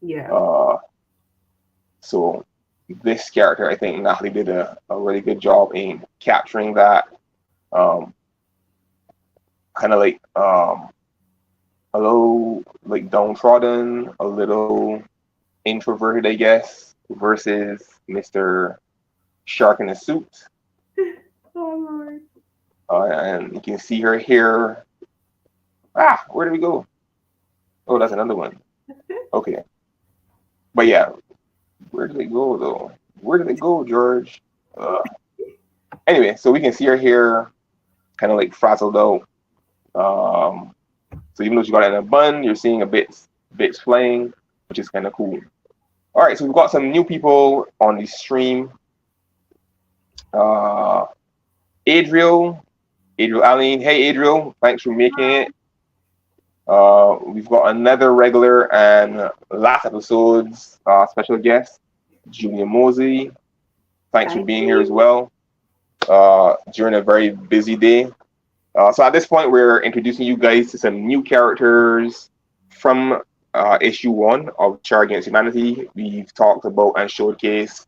yeah. So this character, I think Natalie did a really good job in capturing that. Kind of like a little like downtrodden, a little introverted, I guess, versus Mr. Shark in a suit. Oh Lord. And you can see her here. Where did we go? Oh, that's another one. Okay. But yeah, where did it go though? Where did it go, George? Anyway, so we can see her here kind of like frazzled out. So even though she got it in a bun, you're seeing a bits flying, which is kind of cool. All right, so we've got some new people on the stream. Adriel Allen. Hey, Adriel, thanks for making it. We've got another regular and last episode's special guest, Julia Mosley. Thanks for Thank being here as you. well during a very busy day. So at this point, we're introducing you guys to some new characters from issue 1 of C.H.A.R Against Humanity. We've talked about and showcased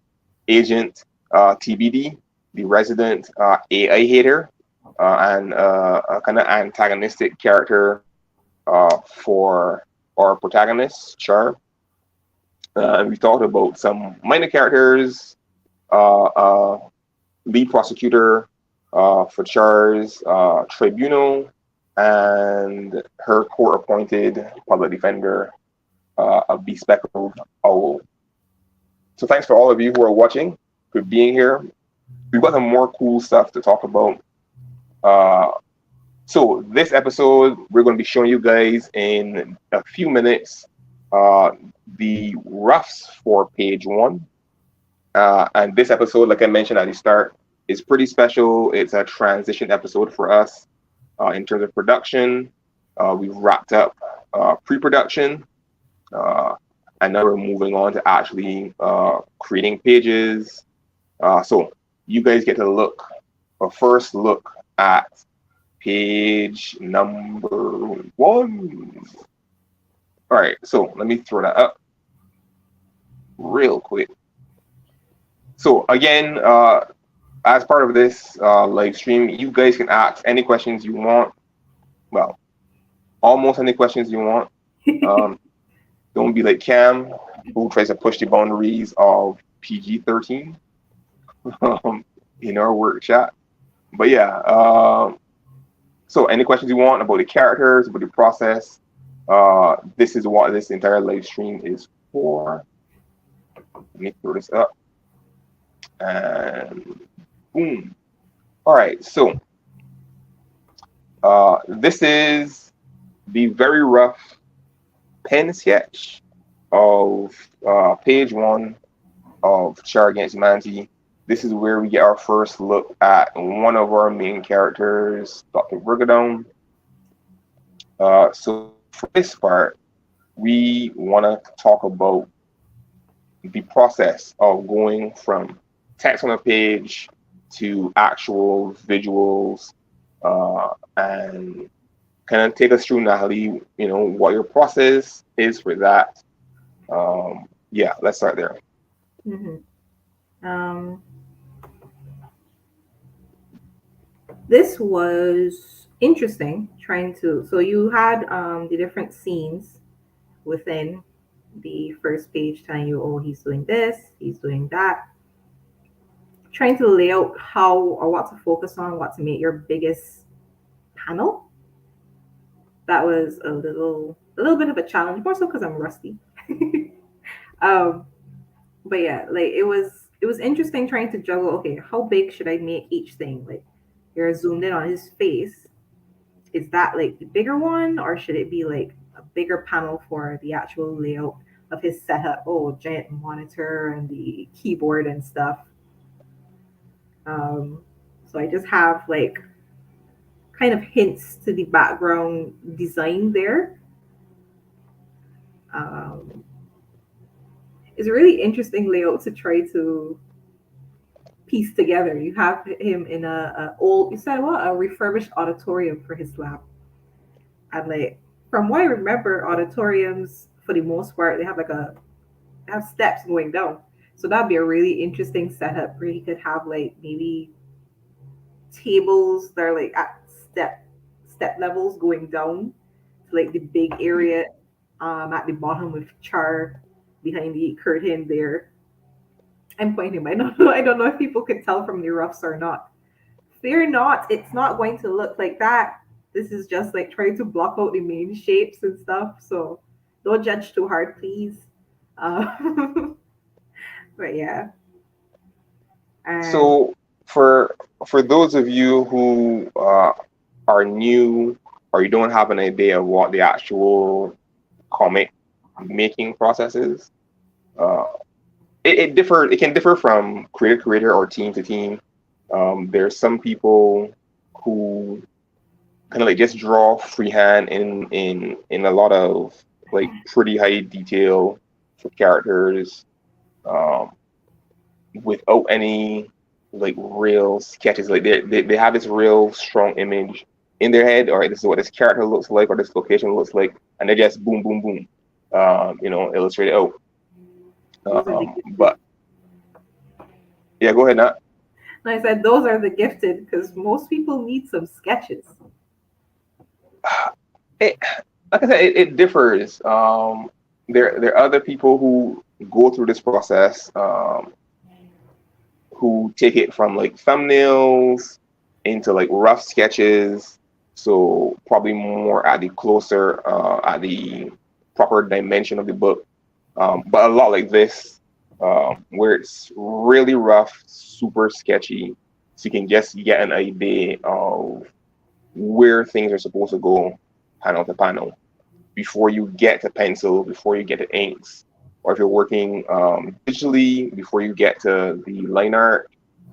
Agent TBD, the resident AI hater, and a kind of antagonistic character for our protagonist, C.H.A.R. And we talked about some minor characters, uh, uh, lead prosecutor for C.H.A.R.'s tribunal, and her court-appointed public defender, a bespectacled owl. So thanks for all of you who are watching, for being here. We've got some more cool stuff to talk about. So this episode, we're going to be showing you guys in a few minutes uh, the roughs for page 1. And this episode, like I mentioned at the start, is pretty special. It's a transition episode for us in terms of production. We've wrapped up pre-production, and now we're moving on to actually creating pages. So you guys get to look, a first look at page number 1. All right, so let me throw that up real quick. So again, as part of this live stream, you guys can ask any questions you want. Well, almost any questions you want. Don't be like Cam, who tries to push the boundaries of PG-13 in our work chat. But yeah, so any questions you want about the characters, about the process, this is what this entire live stream is for. Let me throw this up. And boom. All right, so this is the very rough pen sketch of page 1 of C.H.A.R Against Humanity. This is where we get our first look at one of our main characters, Dr. Brigadone. So for this part, we want to talk about the process of going from text on a page to actual visuals, and kind of take us through, Natalie, what your process is for that. Yeah, let's start there. Mhm. This was interesting trying to. So you had the different scenes within the first page telling you, oh, he's doing this, he's doing that. Trying to lay out how or what to focus on, what to make your biggest panel. That was a little bit of a challenge, more so because I'm rusty. um, but yeah, like it was interesting trying to juggle. Okay, how big should I make each thing? Like you're zoomed in on his face. Is that like the bigger one, or should it be like a bigger panel for the actual layout of his setup? Oh, giant monitor and the keyboard and stuff. Um, so I just have like kind of hints to the background design there. Um, it's a really interesting layout to try to piece together. You have him in a old, you said what, a refurbished auditorium for his lab, and like from what I remember, auditoriums for the most part they have like they have steps going down. So that'd be a really interesting setup where you could have like maybe tables that are like at step levels going down to like the big area at the bottom with Char behind the curtain there. I'm pointing. I don't know if people could tell from the roughs or not. Fear not, it's not going to look like that. This is just like trying to block out the main shapes and stuff. So don't judge too hard, please. Uh, but yeah, and So for those of you who are new, or you don't have an idea of what the actual comic making process is, uh, it can differ from creator to creator or team to team. There's some people who kind of like just draw freehand in a lot of like pretty high detail for characters, um, without any like real sketches. Like they have this real strong image in their head, or this is what this character looks like, or this location looks like, and they just boom, boom, boom, illustrate it out. Those are the gifted. But yeah, go ahead, Nat. And I said those are the gifted because most people need some sketches. It, like I said, it differs. There are other people who go through this process, who take it from like thumbnails into like rough sketches. So probably more at the closer, at the proper dimension of the book. But a lot like this, where it's really rough, super sketchy, so you can just get an idea of where things are supposed to go panel to panel before you get to pencil, before you get to inks, or if you're working digitally, before you get to the line art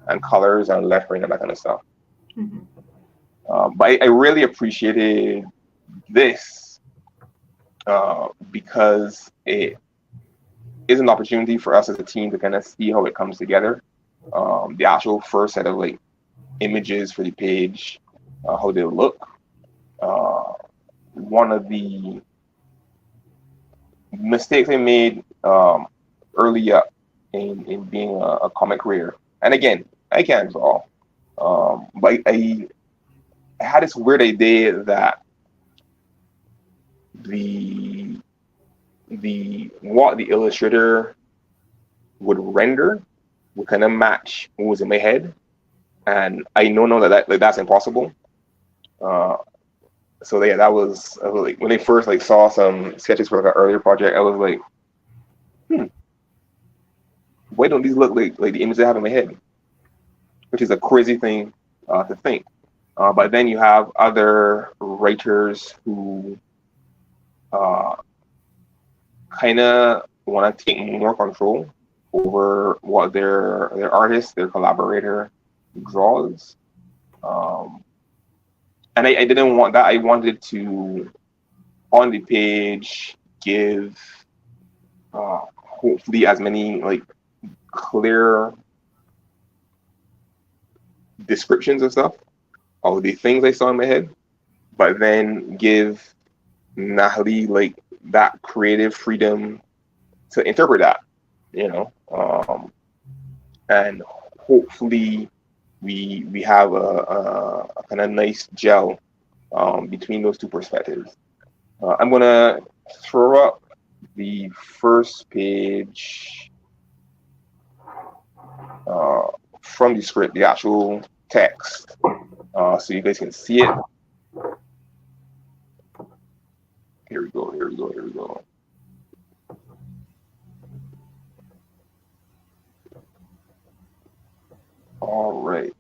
and colors and lettering and that kind of stuff. Mhm. But I really appreciated this, because it is an opportunity for us as a team to kind of see how it comes together. The actual first set of like images for the page, how they look. Uh, One of the mistakes I made, early up in being a comic creator, and again, I can draw, but I had this weird idea that the the what the illustrator would render would kind of match what was in my head, and I know now that that's impossible. Uh, so yeah, I was like when I first like saw some sketches for like an earlier project, I was like, hmm, why don't these look like the images I have in my head? Which is a crazy thing, to think. But then you have other writers who, uh, kind of want to take more control over what their artist, their collaborator draws. Um, and I didn't want that. I wanted to, on the page, give, hopefully as many like clear descriptions of stuff, of the things I saw in my head, but then give Natalie like that creative freedom to interpret that, you know, and hopefully we have a kind of nice gel, between those two perspectives. I'm gonna throw up the first page, uh, from the script, the actual text, so you guys can see it. Here we go. Here we go. Here we go. All right.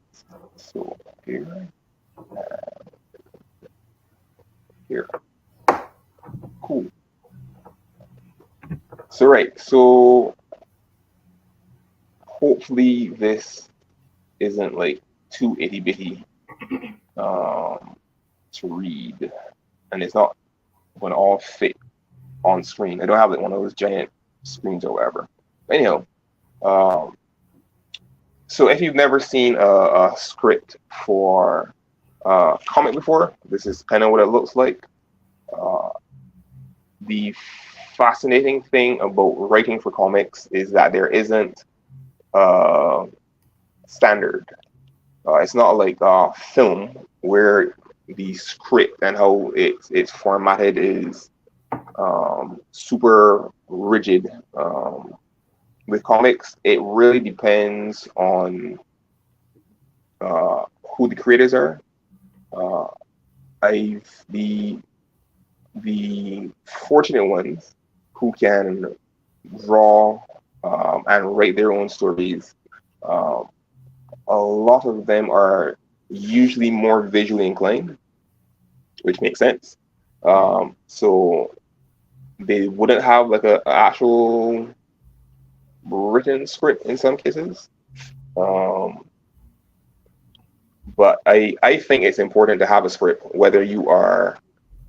So here, here. Cool. So right. So hopefully this isn't like too itty bitty, to read, and it's not going to all fit on screen. I don't have like one of those giant screens or whatever. Anyhow, um, so if you've never seen a script for comic before, this is kind of what it looks like. Uh, the fascinating thing about writing for comics is that there isn't a standard. It's not like film where the script and how it's formatted is, super rigid. With comics, it really depends on, who the creators are. Uh, I've the fortunate ones who can draw, and write their own stories. Um, a lot of them are usually more visually inclined, which makes sense. So they wouldn't have like a actual written script in some cases. Um, But I think it's important to have a script, whether you are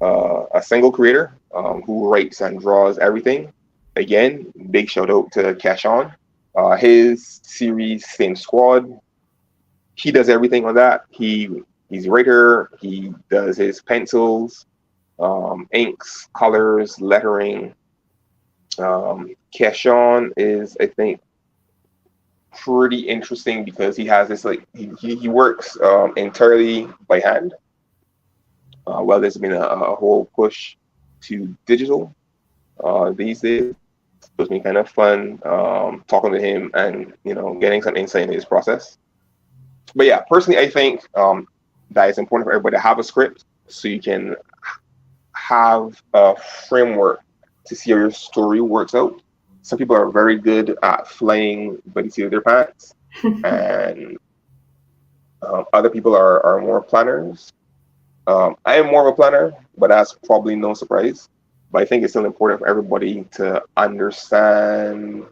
a single creator who writes and draws everything. Again, big shout out to C.H.A.R. His series, Same Squad, he does everything on that. He's a writer. He does his pencils, inks, colors, lettering. C.H.A.R. is, I think, pretty interesting because he has this like he works entirely by hand. Well, there's been a whole push to digital these days. So it's been kind of fun talking to him and getting some insight into his process. But yeah, personally, I think that it's important for everybody to have a script so you can have a framework to see how your story works out. Some people are very good at flying by the seat of their pants, and other people are more planners. I am more of a planner, but that's probably no surprise. But I think it's still important for everybody to understand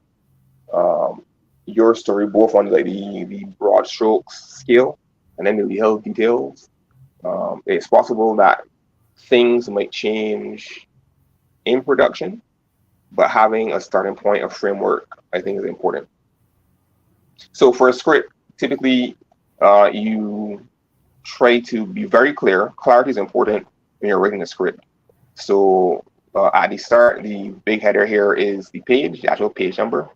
your story, both on like the broad strokes scale and then the little details. It's possible that things might change in production, but having a starting point, a framework, I think is important. So for a script, typically you try to be very clear. Clarity is important when you're writing a script. So at the start, the big header here is the page, the actual page number.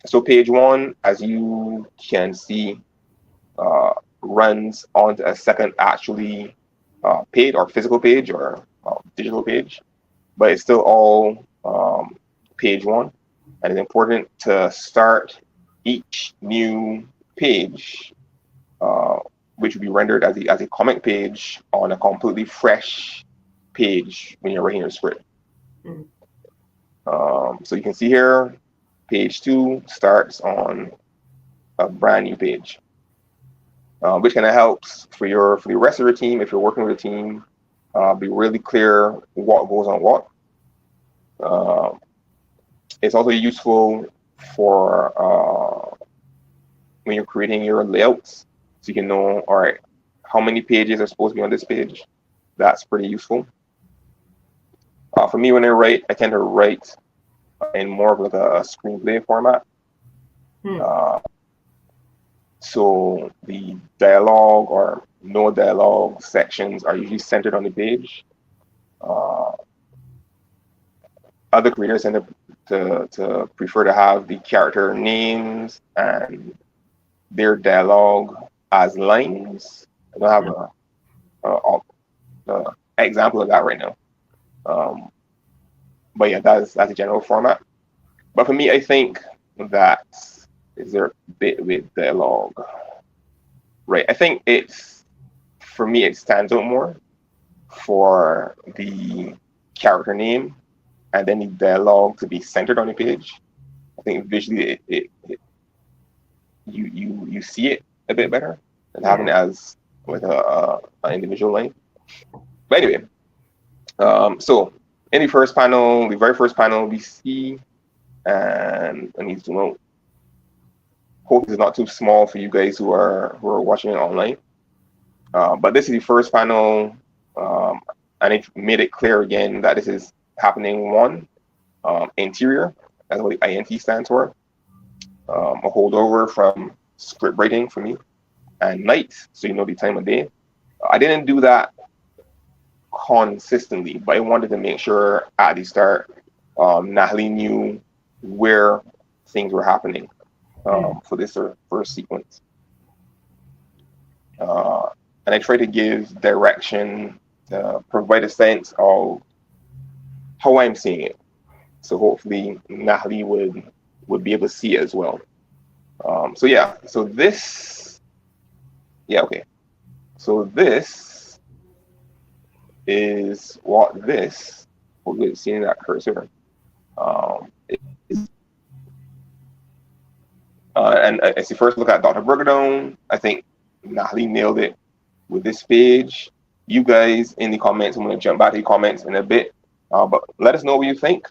So page 1, as you can see, runs onto a second actually paid or physical page or digital page, but it's still all page 1. And it's important to start each new page, which will be rendered as a comic page on a completely fresh page when you're writing your script. Mm. So you can see here, page 2 starts on a brand new page, which kind of helps for the rest of your team. If you're working with a team, be really clear what goes on what. It's also useful for when you're creating your layouts, so you can know, all right, how many pages are supposed to be on this page. That's pretty useful. For me, when I write, I tend to write in more of like a screenplay format. So the dialogue or no dialogue sections are usually centered on the page. Other creators tend to prefer to have the character names and their dialogue as lines. I don't have a example of that right now. But yeah, that's a general format. But for me, I think that is there a bit with dialogue, right? I think for me it stands out more for the character name and then the dialogue to be centered on the page. I think visually you see it a bit better than having it as with an individual line. But anyway, so in the very first panel, we see, and I need to zoom out. Hope this is not too small for you guys who are watching it online. But this is the first panel, and it made it clear again that this is happening one. Interior, that's what the INT stands for. A holdover from script writing for me, and night, so you know the time of day. I didn't do that consistently, but I wanted to make sure at the start, Natalie knew where things were happening for this first sequence. And I try to give direction to provide a sense of how I'm seeing it. So hopefully Natalie would be able to see it as well. So this is what this, hopefully seeing that cursor, is. And as you first look at Dr. Burgadone, I think Natalie nailed it with this page. You guys in the comments, I'm going to jump back to the comments in a bit, but let us know what you think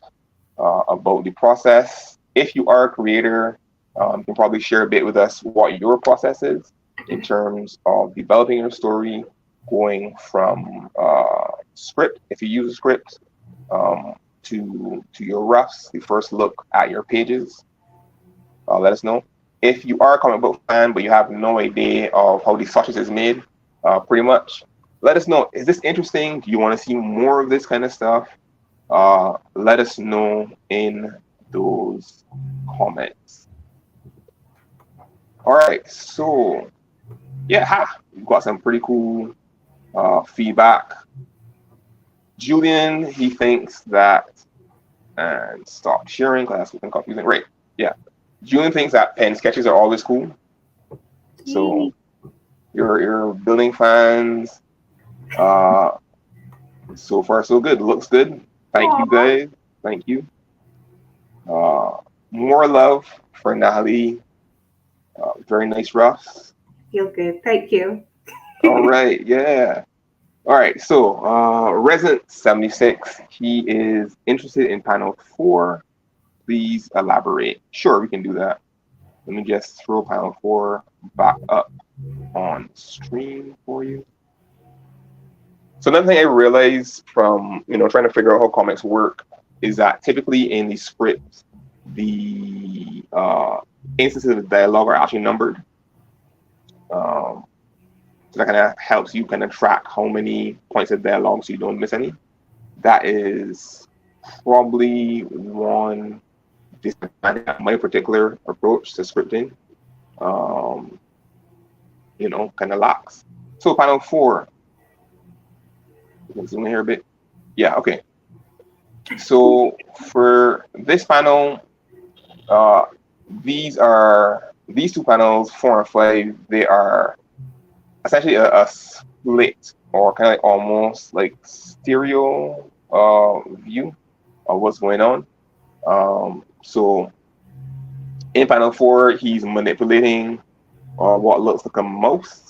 about the process. If you are a creator, you can probably share a bit with us what your process is. in terms of developing your story, going from script, if you use a script, to your roughs, the first look at your pages. Let us know. If you are a comic book fan but you have no idea of how the sausage is made, pretty much, let us know. Is this interesting? Do you want to see more of this kind of stuff? Let us know in those comments. All right, so yeah, we've got some pretty cool feedback. Julian, he thinks that, and stop sharing because that's looking confusing. Right, yeah. Julian thinks that pen sketches are always cool. So you're building fans. Uh, so far so good. Looks good. Thank you Aw, guys. Thank you. Uh, More love for Natalie. Very nice roughs. feel good. Thank you. All right, yeah. All right, so Resident 76, he is interested in panel 4. Please elaborate. Sure, we can do that. Let me just throw panel 4 back up on stream for you. So another thing I realized from trying to figure out how comics work is that typically in the scripts, the instances of dialogue are actually numbered. So that kind of helps you kind of track how many points of dialogue so you don't miss any. That is probably one disadvantage of my particular approach to scripting. Kind of lacks. So panel 4. You can zoom in here a bit. Yeah, okay. So for this panel, these two panels, 4 and 5, they are essentially a split or kind of like almost like stereo view of what's going on. So in panel 4, he's manipulating what looks like a mouse.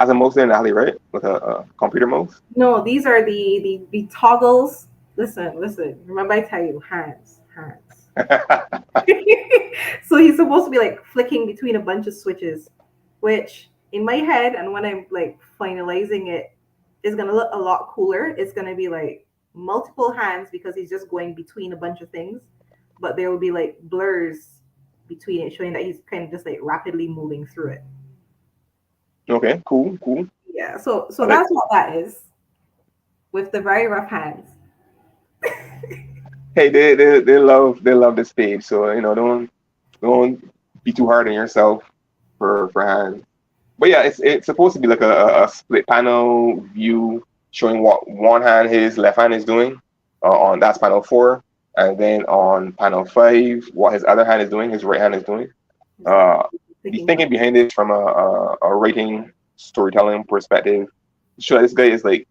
As a mouse in Alley, right? Like a computer mouse. No, these are the toggles. Listen. Remember, I tell you, hands. So he's supposed to be like flicking between a bunch of switches, which in my head and when I'm like finalizing it is gonna look a lot cooler. It's gonna be like multiple hands because he's just going between a bunch of things, but there will be like blurs between it showing that he's kind of just like rapidly moving through it. Okay, cool. Yeah, so I like. that's what that is with the very rough hands. Hey, they love this page, so don't be too hard on yourself for hands. But yeah, it's supposed to be like a split panel view showing what one hand his left hand is doing on that's panel 4, and then on panel 5 what his other hand is doing, his right hand is doing. The thinking behind this from a writing storytelling perspective, sure this guy is like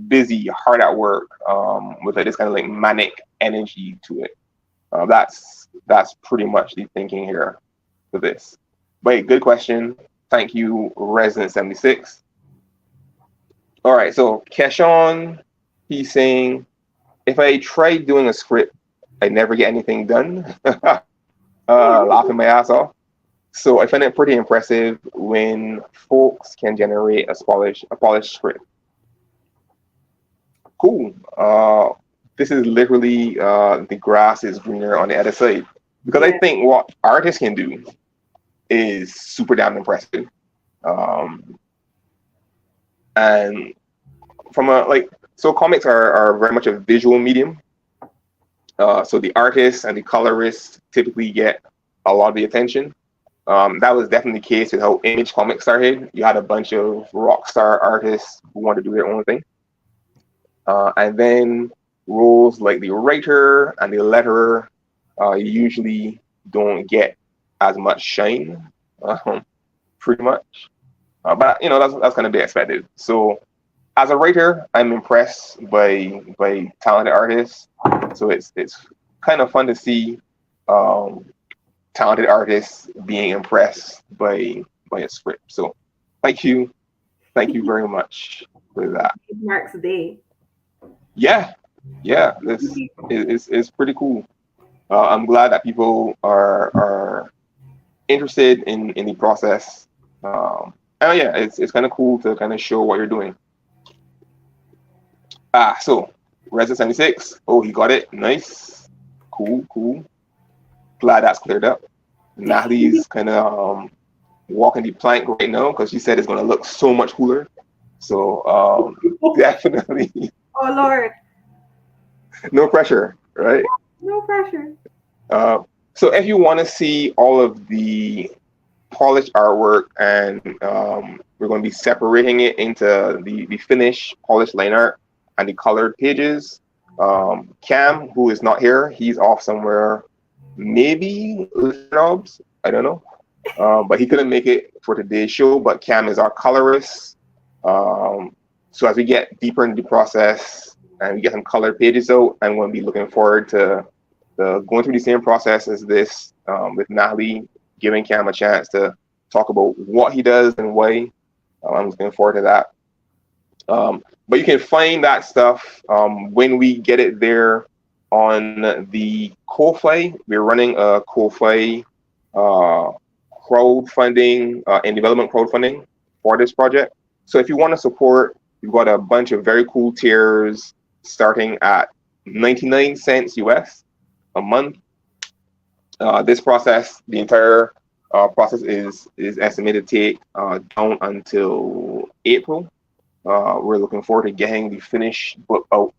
busy, hard at work, with like this kind of like manic energy to it. That's pretty much the thinking here for this. But good question. Thank you, Resident 76. All right, so Keshawn, he's saying, if I try doing a script, I never get anything done. Laughing my ass off. So I find it pretty impressive when folks can generate a polished script. Cool. This is literally the grass is greener on the other side. Because I think what artists can do is super damn impressive. And from so comics are very much a visual medium. So the artists and the colorists typically get a lot of the attention. That was definitely the case with how Image Comics started. You had a bunch of rock star artists who wanted to do their own thing. And then roles like the writer and the letterer usually don't get as much shine, pretty much. But that's kind of be expected. So as a writer, I'm impressed by talented artists. So it's kind of fun to see talented artists being impressed by a script. So thank you very much for that. Mark's day. Yeah, this is pretty cool. I'm glad that people are interested in the process. And yeah, it's kind of cool to kind of show what you're doing. So Resident 76. Oh, he got it. Nice. Cool, cool. Glad that's cleared up. Natalie's kind of walking the plank right now because she said it's going to look so much cooler. So definitely Oh Lord, no pressure, right? no pressure. Uh, so if you want to see all of the polished artwork, and we're going to be separating it into the finished polished line art and the colored pages. Cam, who is not here, he's off somewhere, maybe jobs, I don't know. But he couldn't make it for today's show. But Cam is our colorist. So as we get deeper into the process and we get some colored pages out, I'm going to be looking forward to going through the same process as this with Natalie, giving Cam a chance to talk about what he does and why. I'm looking forward to that. But you can find that stuff when we get it there on the Ko-Fi. We're running a Ko-Fi crowdfunding and development crowdfunding for this project. So if you want to support, we've got a bunch of very cool tiers starting at 99 cents US a month. This process, the entire process is estimated to take down until April. We're looking forward to getting the finished book out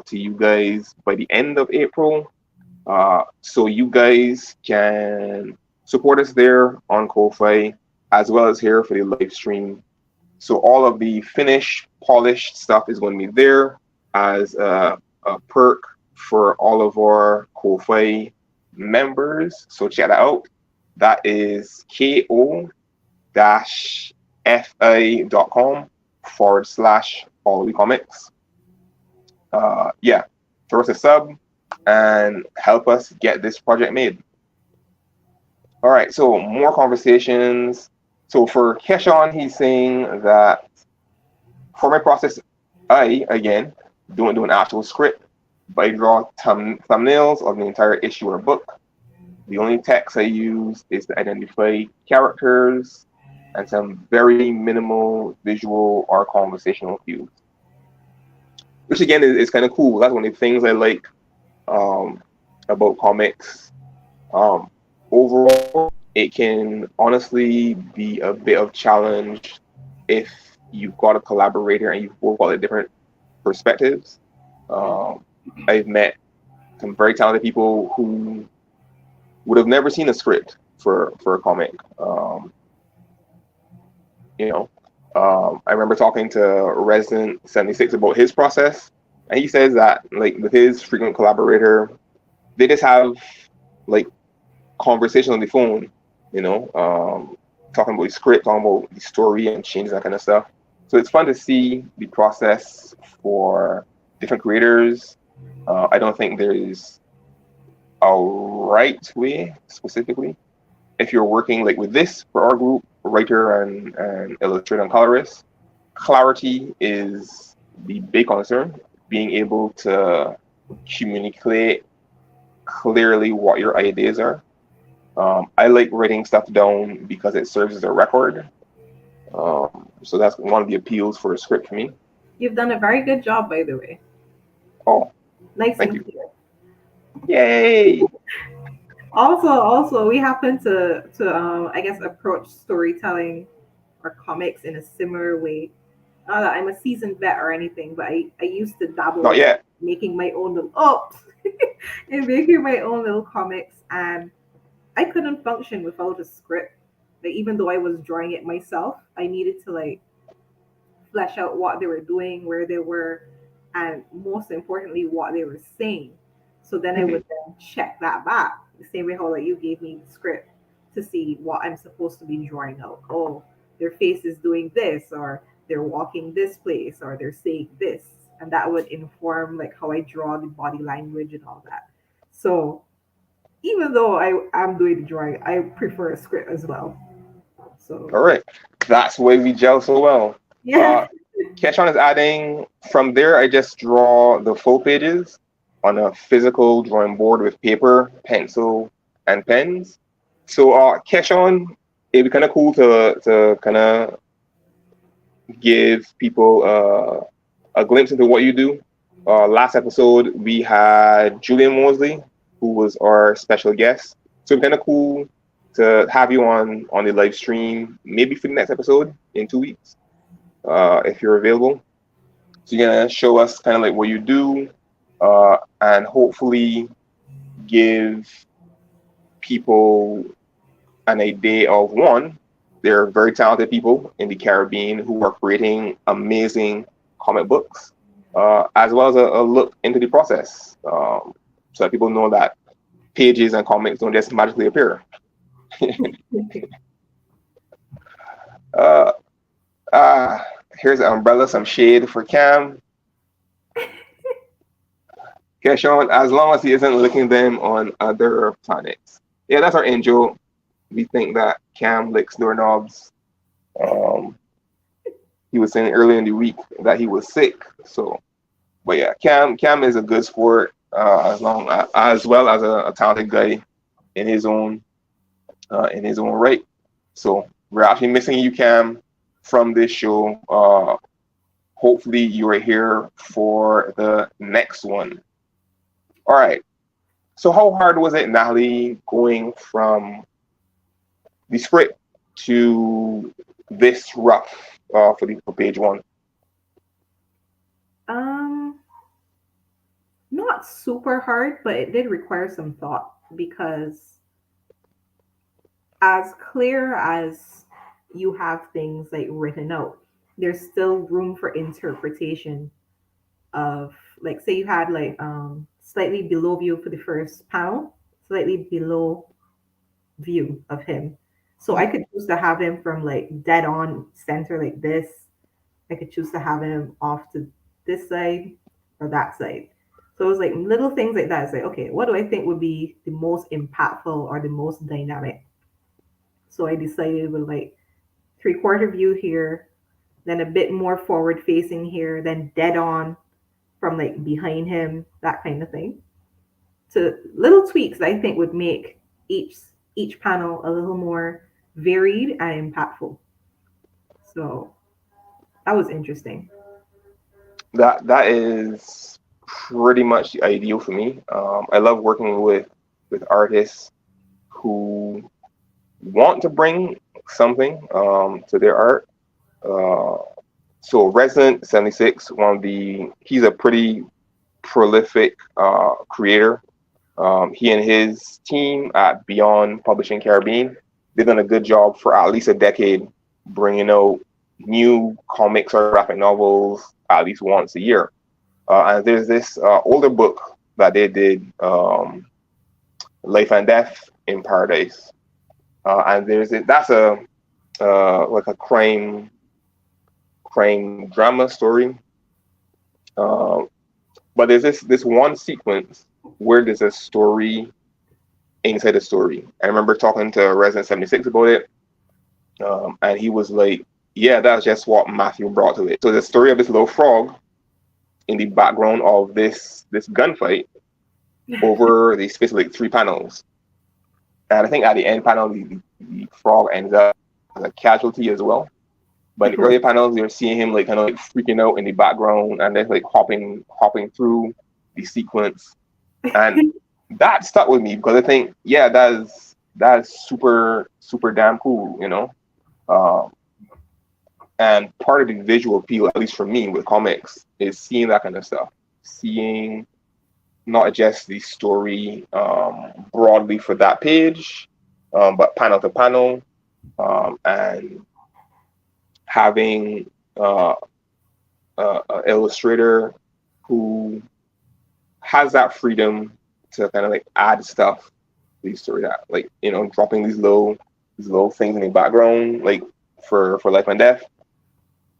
to you guys by the end of April. So you guys can support us there on Ko-Fi as well as here for the live stream. So all of the finished, polished stuff is going to be there as a perk for all of our Ko-Fi members. So check that out. That is ko-fi.com/Alluhwi Comics. Yeah, throw us a sub and help us get this project made. All right, so more conversations. So for Keshawn, he's saying that for my process, I, again, don't do an actual script, but I draw thumbnails of the entire issue or book. The only text I use is to identify characters and some very minimal visual or conversational cues. Which again is kind of cool. That's one of the things I like about comics. Overall, it can honestly be a bit of challenge if you've got a collaborator and you've both got different perspectives. I've met some very talented people who would have never seen a script for a comic. I remember talking to Resident 76 about his process, and he says that like with his frequent collaborator, they just have like conversation on the phone, talking about the script, talking about the story and changes, that kind of stuff. So it's fun to see the process for different creators. I don't think there's a right way specifically. If you're working like with this for our group, writer and illustrator and colorist, clarity is the big concern. Being able to communicate clearly what your ideas are. I like writing stuff down because it serves as a record. So that's one of the appeals for a script for me. You've done a very good job, by the way. Oh, Nice thank and you. clear. Yay! Also, we happen to I guess approach storytelling or comics in a similar way. Not that I'm a seasoned vet or anything, but I used to dabble Not in yet. making my own little in making my own little comics, and I couldn't function without a script. Like even though I was drawing it myself, I needed to like flesh out what they were doing, where they were, and most importantly, what they were saying. So then I would then check that back the same way how like you gave me the script to see what I'm supposed to be drawing out. Oh, their face is doing this, or they're walking this place, or they're saying this, and that would inform like how I draw the body language and all that. So even though I am doing the drawing, I prefer a script as well. So All right. That's why we gel so well. yeah. Keshawn is adding, from there, I just draw the full pages on a physical drawing board with paper, pencil, and pens. So, Keshawn, it'd be kind of cool to kind of give people a glimpse into what you do. Last episode we had Julian Mosley, who was our special guest. So it's kind of cool to have you on the live stream, maybe for the next episode in 2 weeks, if you're available. So you're gonna show us kind of like what you do, and hopefully give people an idea of one. There are very talented people in the Caribbean who are creating amazing comic books, as well as a look into the process, so that people know that pages and comics don't just magically appear. uh, Here's an umbrella, some shade for Cam. Okay, Sean, as long as he isn't licking them on other planets. Yeah, that's our angel. We think that Cam licks doorknobs. Um, he was saying earlier in the week that he was sick. So, but yeah, Cam is a good sport, as well as a talented guy in his own right. So we're actually missing you, Cam, from this show. Hopefully you are here for the next one. All right. So how hard was it, Natalie, going from the script to this rough for page one? Um, Not super hard, but it did require some thought because as clear as you have things like written out, there's still room for interpretation of, like, say you had like slightly below view for the first panel, slightly below view of him. So I could choose to have him from like dead on center like this. I could choose to have him off to this side or that side. So it was like little things like that. It's like, okay, what do I think would be the most impactful or the most dynamic? So I decided with like 3/4 view here, then a bit more forward facing here, then dead on from like behind him, that kind of thing. So little tweaks that I think would make each each panel a little more varied and impactful. So that was interesting. That is pretty much the ideal for me. I love working with artists who want to bring something to their art. Uh, so Resident 76, he's a pretty prolific creator. He and his team at Beyond Publishing Caribbean, they've done a good job for at least a decade bringing out new comics or graphic novels at least once a year. And there's this older book that they did, Life and Death in Paradise. And that's a like a crime drama story. Uh, but there's this one sequence where there's a story inside a story. I remember talking to Resident 76 about it, and he was like, "Yeah, that's just what Matthew brought to it." So the story of this little frog in the background of this gunfight over the space of like 3 panels, and I think at the end panel, the frog ends up as a casualty as well. But in the earlier panels, you're seeing him like kind of like freaking out in the background, and then like hopping through the sequence, and that stuck with me because I think, yeah, that's super damn cool, you know. Um, and part of the visual appeal, at least for me with comics, is seeing that kind of stuff, seeing not just the story broadly for that page, but panel to panel, and having an illustrator who has that freedom to kind of like add stuff to the story, that like, you know, dropping these little things in the background, like for Life and Death,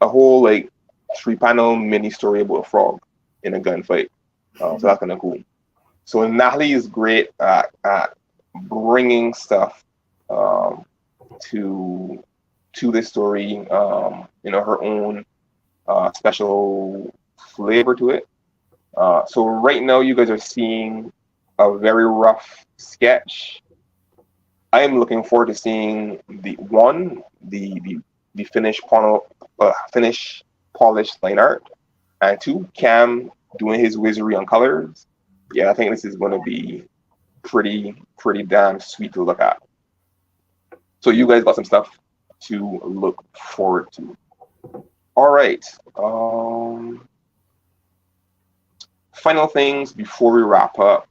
a whole like 3 panel mini story about a frog in a gunfight. So that's kind of cool. So Natalie is great at bringing stuff to this story, you know, her own special flavor to it. So right now you guys are seeing a very rough sketch I am looking forward to seeing the finished polished line art, and two, Cam doing his wizardry on colors. Yeah, I think this is going to be pretty damn sweet to look at. So you guys got some stuff to look forward to. All right. Final things before we wrap up.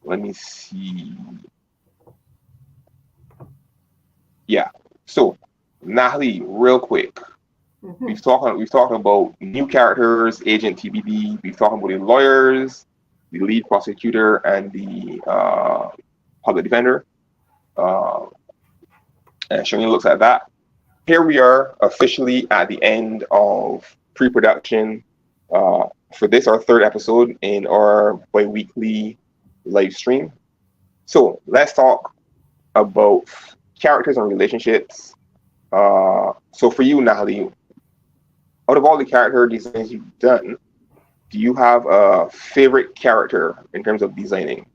Let me see. Yeah. So, Natalie, real quick. Mhm. We've talked about new characters, Agent TBD. We've talked about the lawyers, the lead prosecutor, and the public defender. Uh, and Shani looks at that. Here we are officially at the end of pre-production for this, our third episode in our bi-weekly live stream. So let's talk about characters and relationships. So for you, Natalie, out of all the character designs you've done, do you have a favorite character in terms of designing?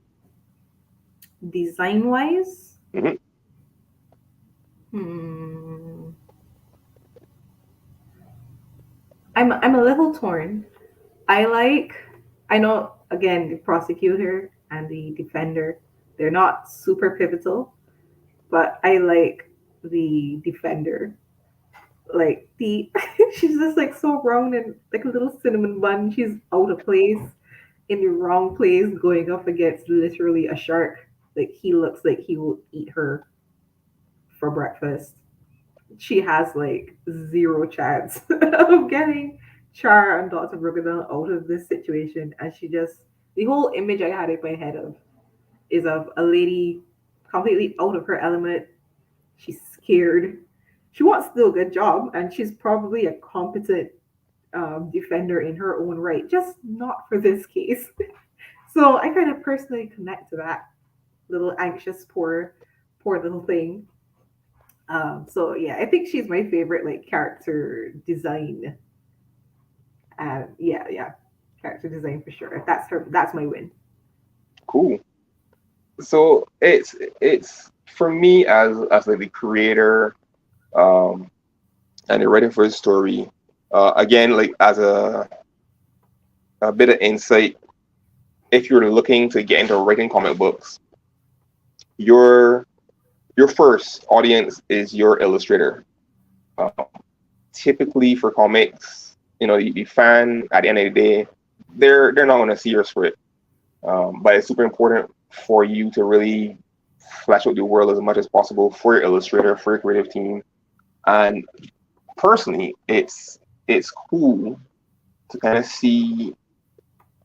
Design wise, Hmm. hmm, I'm a little torn. I like, I know again the prosecutor and the defender, they're not super pivotal, but I like the defender. Like the she's just like so round and like a little cinnamon bun. She's out of place in the wrong place, going up against literally a shark. Like he looks like he will eat her for breakfast. She has like zero chance of getting Char and Dr. Brugadel out of this situation. And she just, the whole image I had in my head of is of a lady completely out of her element. She's scared. She wants to do a good job, and she's probably a competent defender in her own right, just not for this case. So I kind of personally connect to that little anxious, poor little thing. So yeah, I think she's my favorite like character design. Yeah, character design for sure. That's her. That's my win. Cool. So it's for me as like the creator um, and the writer for the story. Again, like as a bit of insight, if you're looking to get into writing comic books, your your first audience is your illustrator. Uh, Typically for comics, the fan at the end of the day, they're not going to see your script, but it's super important for you to really flesh out the world as much as possible for your illustrator, for your creative team. And personally, it's cool to kind of see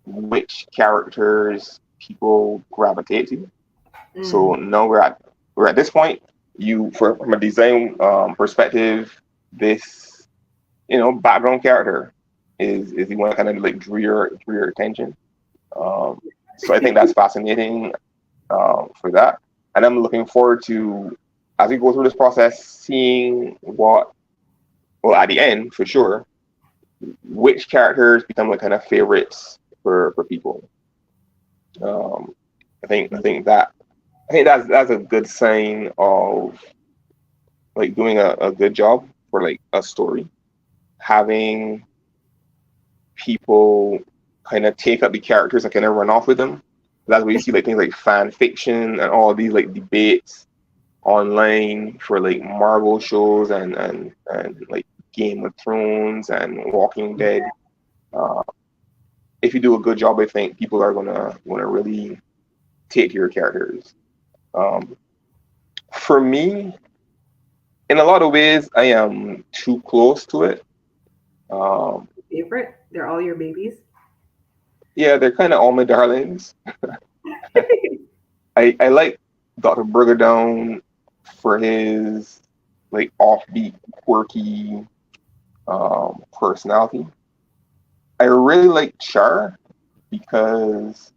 which characters people gravitate to. So Mm. now we're at this point. From a design perspective, this background character is the one that kind of like drew your attention. Um, so I think that's fascinating for that, and I'm looking forward to as we go through this process, seeing at the end for sure, which characters become like kind of favorites for people. Um, I think that's a good sign of like doing a good job for like a story, having people kind of take up the characters and kind of run off with them. That's where you see like things like fan fiction and all these like debates online for like Marvel shows and like Game of Thrones and Walking Dead. Uh, if you do a good job, I think people are gonna really take to your characters. Um, for me, in a lot of ways, I am too close to it. Um, Favorite? They're all your babies. yeah, they're kind of all my darlings. I like Dr. Burger Down for his like offbeat, quirky personality. I really like Char because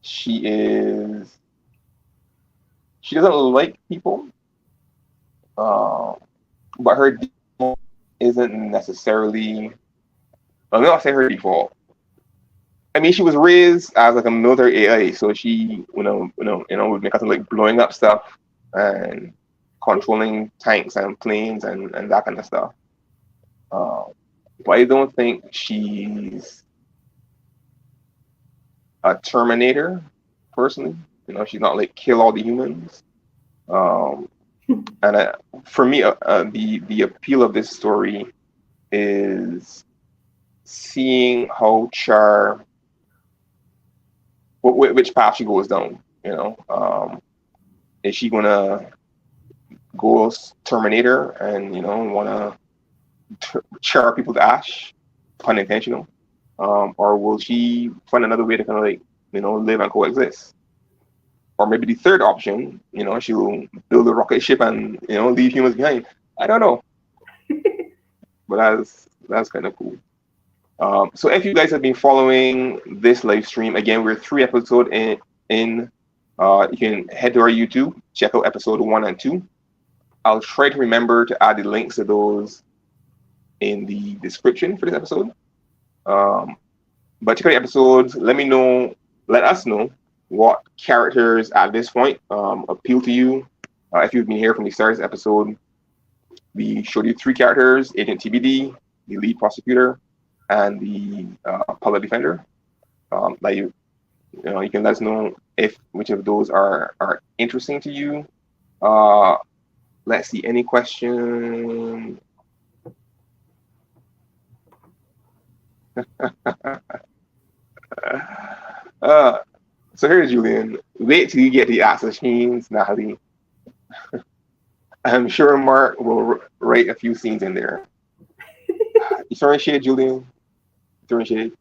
she is she doesn't like people, uh, but her default isn't necessarily. Well, let me not say her default. I mean, she was raised as like a military AI, so she, would make us like blowing up stuff and controlling tanks and planes and that kind of stuff. Um, but I don't think she's a Terminator, personally. She's not like kill all the humans. Um, and for me, the appeal of this story is seeing how Char, which path she goes down. Is she gonna go Terminator and wanna char people to ash, pun intentional, or will she find another way to kind of like live and coexist? Or maybe the third option, she'll build a rocket ship and leave humans behind. I don't know, but that's kind of cool. So if you guys have been following this live stream, again, we're 3 episodes in. You can head to our YouTube, check out episode 1 and 2. I'll try to remember to add the links to those in the description for this episode. But check out the episodes. Let us know what characters at this point appeal to you. If you've been here from the start of this episode, we showed you 3 characters: Agent TBD, the lead prosecutor, and the public defender. You can let us know if which of those are interesting to you. Let's see, any question? So here's Julian. Wait till you get the assassins, Natalie. I'm sure Mark will write a few scenes in there. You throwing shade, Julian? Throwing shade?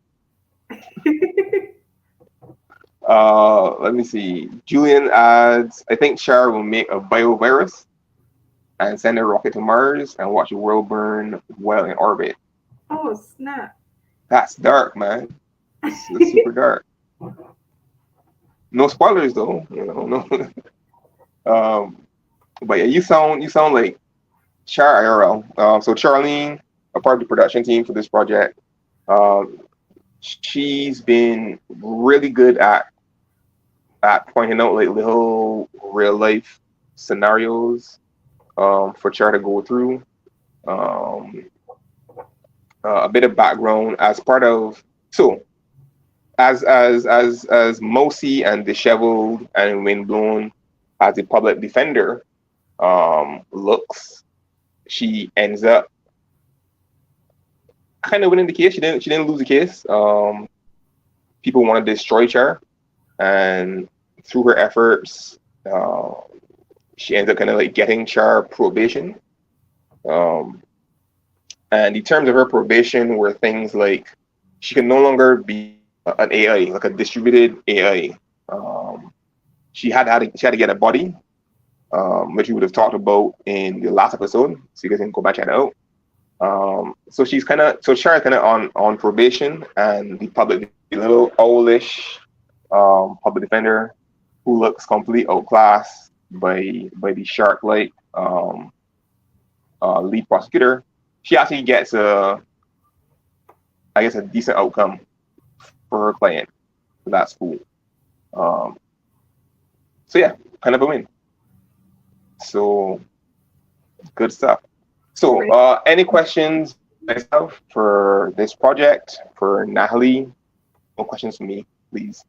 Let me see. Julian adds, I think C.H.A.R will make a biovirus and send a rocket to Mars and watch the world burn while in orbit. Oh, snap. That's dark, man. It's super dark. No spoilers though, no. But yeah, you sound like C.H.A.R IRL. So Charlene, a part of the production team for this project, she's been really good at pointing out like little real life scenarios for C.H.A.R to go through. A bit of background as part of as mousy and disheveled and windblown as the public defender looks, she ends up kind of winning the case. She didn't lose the case. People want to destroy C.H.A.R, and through her efforts, she ends up kind of like getting C.H.A.R probation. And the terms of her probation were things like she can no longer be an AI, like a distributed AI. She had to get a body, which we would have talked about in the last episode, so you guys can go back and check it out. So C.H.A.R is kind of on probation, and the little owlish public defender who looks completely outclassed by the shark-like lead prosecutor. She actually gets a decent outcome for her client. So that's cool. So yeah, kind of a win. So good stuff. So any questions myself for this project, for Natalie? No questions for me, please.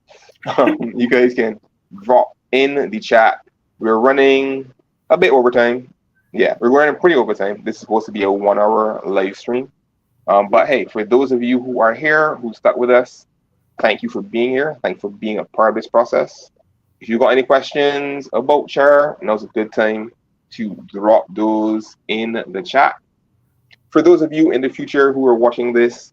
You guys can drop in the chat. We're running a bit overtime. Yeah, we're running pretty overtime. This is supposed to be a 1-hour live stream. But hey, for those of you who are here, who stuck with us, thank you for being here. Thank you for being a part of this process. If you got any questions about C.H.A.R, now's a good time to drop those in the chat. For those of you in the future who are watching this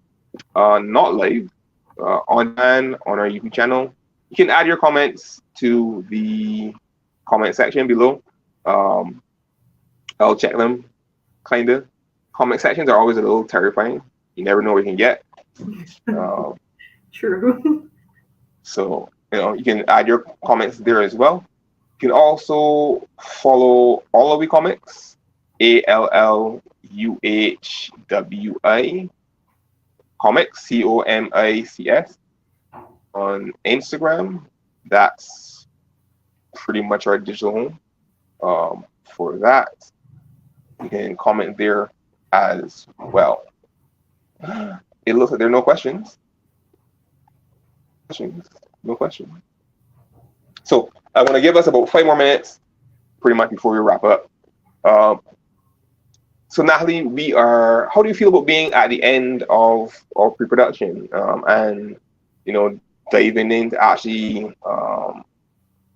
not live, on our YouTube channel, you can add your comments to the comment section below. I'll check them, kind of. Comment sections are always a little terrifying. You never know what you can get. True. So, you can add your comments there as well. You can also follow Alluhwi Comics, ALLUHWI Comics, COMICS. on Instagram. That's pretty much our digital home. For that, you can comment there as well. It looks like there are no questions. No questions. So I want to give us about 5 more minutes, pretty much before we wrap up. Um, so Natalie, we are. How do you feel about being at the end of pre-production and diving into actually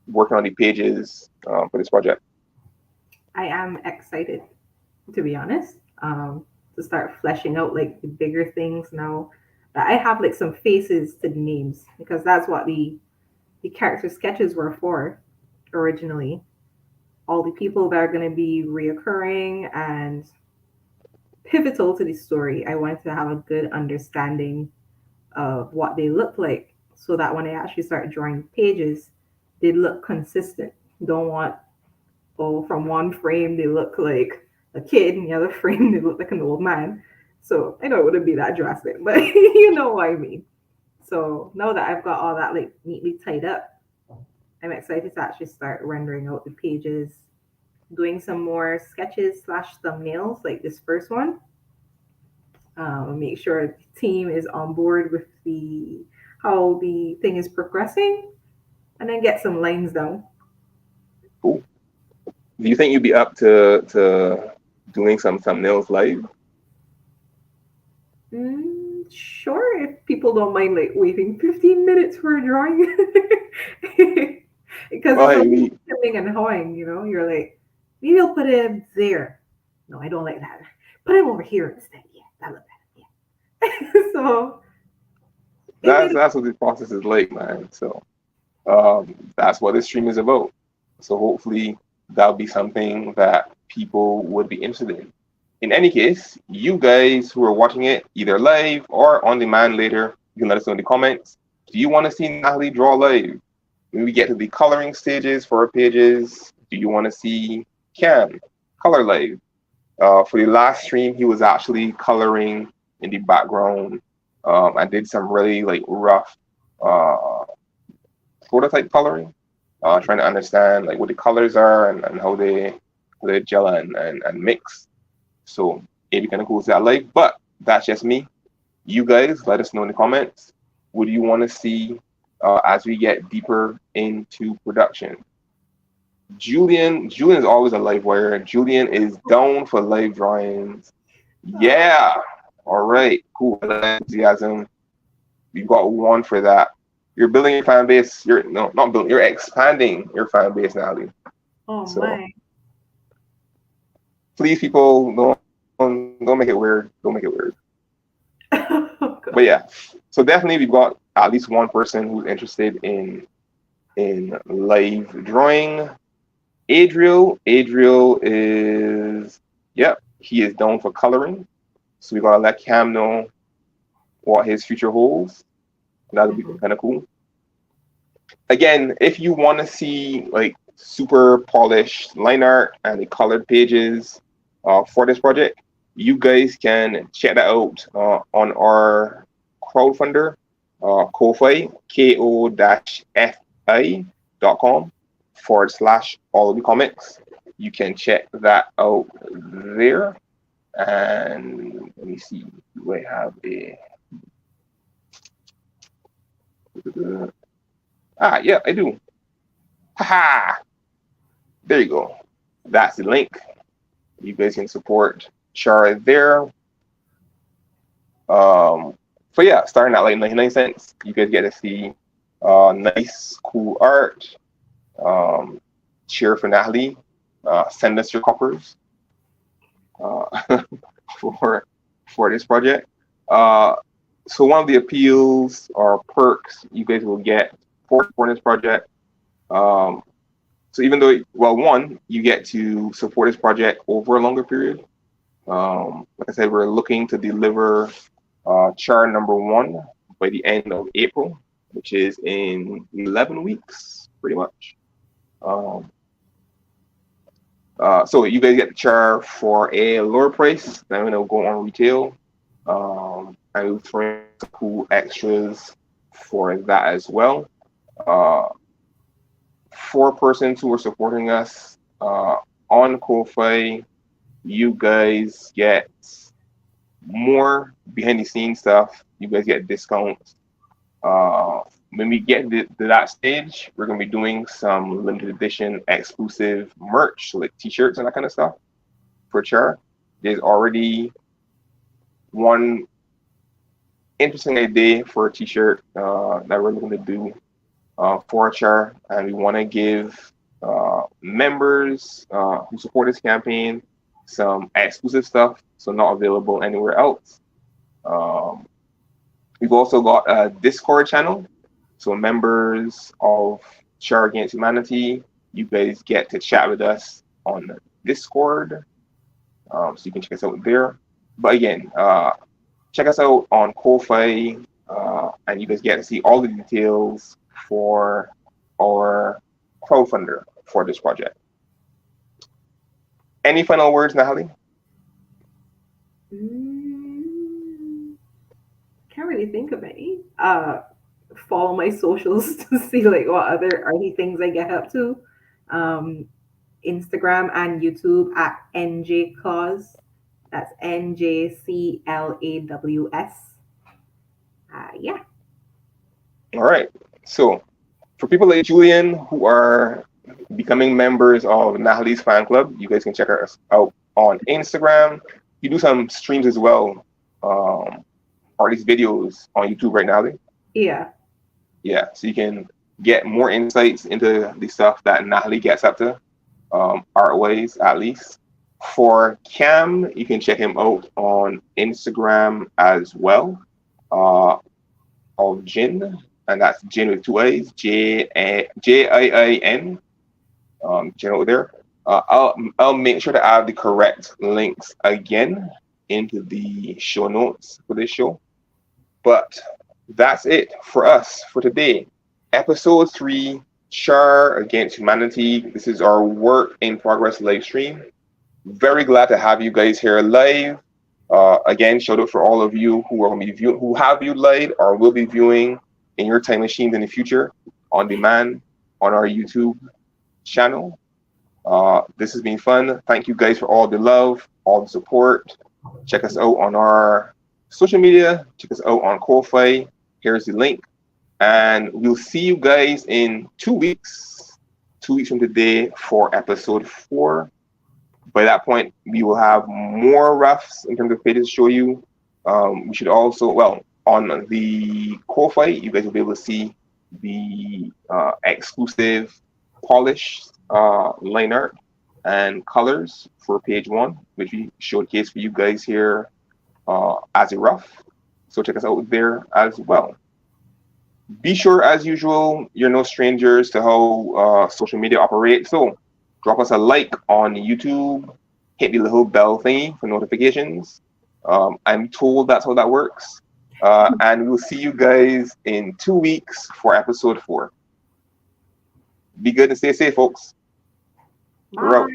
working on the pages for this project? I am excited, to be honest, to start fleshing out like the bigger things now that I have like some faces to the names because that's what the character sketches were for originally. All the people that are going to be reoccurring and pivotal to the story. I wanted to have a good understanding of what they look like so that when I actually start drawing pages, they look consistent. Don't want, oh, from one frame they look like a kid and the other frame they look like an old man. So I know it wouldn't be that drastic, but you know what I mean. So now that I've got all that like neatly tied up, I'm excited to actually start rendering out the pages, doing some more sketches slash thumbnails like this first one. Make sure the team is on board with the how the thing is progressing, and then get some lines down. Cool. Do you think you'd be up to doing some thumbnails live? Sure, if people don't mind like waiting 15 minutes for a drawing. Because Well, it's hey, always we hemming and hawing, you know. You're like, maybe I'll put him there. No, I don't like that. Put him over here instead. Yeah, that look better. Yeah. So it that's made that's what this process is like, man. So that's what this stream is about. So hopefully that'll be something that people would be interested in. In any case, you guys who are watching it either live or on demand later, you can let us know in the comments. Do you want to see Natalie draw live? When we get to the coloring stages for our pages, do you want to see Cam color live? For the last stream, he was actually coloring in the background. I did some really like rough uh, prototype coloring, trying to understand like what the colors are and how they gel and mix. So it'd be kind of cool to see that live. But that's just me. You guys, let us know in the comments. What do you want to see as we get deeper into production? Julian is always a live wire. Julian is down for live drawings. Yeah. All right. Cool. Enthusiasm. We've got one for that. You're building your fan base. You're no, not building. You're expanding your fan base, Natalie. oh So my. please, people, don't make it weird. Don't make it weird. Oh, But God. yeah. So definitely, we've got at least one person who's interested in live drawing. Adriel is, yep, he is down for coloring. So we gotta let Cam know what his future holds. That'll be Mhm. kind of cool. Again, if you want to see like super polished line art and the colored pages for this project, you guys can check that out on our crowdfunder, Ko-Fi, ko-fi.com/Alluhwi Comics. You can check that out there. And let me see, do I have a... Yeah, I do. Haha! There you go. That's the link. You guys can support C.H.A.R there. So yeah, starting at like 99 cents, you guys get to see nice, cool art. Cheer for Natalie. Send us your coppers uh, for this project. Uh, so one of the appeals or perks you guys will get for this project. So even though, well, one, you get to support this project over a longer period. Like I said, we're looking to deliver C.H.A.R number 1 by the end of April, which is in 11 weeks, pretty much. So you guys get the C.H.A.R for a lower price than it'll go on retail. And we'll throw in some cool extras for that as well. Uh, for persons who are supporting us on Ko-Fi, you guys get more behind the scenes stuff. You guys get discounts. When we get to that stage, we're gonna be doing some limited edition exclusive merch, so like T-shirts and that kind of stuff for C.H.A.R. There's already one interesting idea for a T-shirt that we're looking to do for C.H.A.R. and we want to give members who support this campaign some exclusive stuff, so not available anywhere else. Um, we've also got a Discord channel, so members of C.H.A.R Against Humanity, you guys get to chat with us on Discord, so you can check us out there. But again, check us out on Ko-Fi, and you guys get to see all the details for our crowdfunder for this project. Any final words, Natalie? Can't really think of any. Follow my socials to see like what other arty things I get up to. Um, Instagram and YouTube at njclaws. That's njclaws. Yeah. All right. So, for people like Julian who are becoming members of Natalie's fan club, you guys can check us out on Instagram. You do some streams as well, or these videos on YouTube right now. Yeah. Yeah, so you can get more insights into the stuff that Natalie gets up to, art ways at least. For Cam, you can check him out on Instagram as well, of Jin, and that's Jin with two A's, Jiin, Jin over there. I'll make sure to add the correct links again into the show notes for this show. But that's it for us for today. Episode 3, C.H.A.R Against Humanity. This is our work in progress live stream. Very glad to have you guys here live. Again, shout out for all of you who are going to be who have viewed live or will be viewing in your time machines in the future on demand on our YouTube channel. This has been fun. Thank you guys for all the love, all the support. Check us out on our social media. Check us out on Ko-Fi. Here's the link. And we'll see you guys in 2 weeks. 2 weeks from today for episode 4. By that point, we will have more roughs in terms of pages to show you. We should also, well, on the Ko-Fi, you guys will be able to see the exclusive polished line art and colors for page 1, which we showcase for you guys here as a rough. So check us out there as well. Be sure, as usual, you're no strangers to how social media operates. So drop us a like on YouTube, hit the little bell thingy for notifications. I'm told that's how that works. And we'll see you guys in 2 weeks for episode 4. Be good and stay safe, folks. We're out.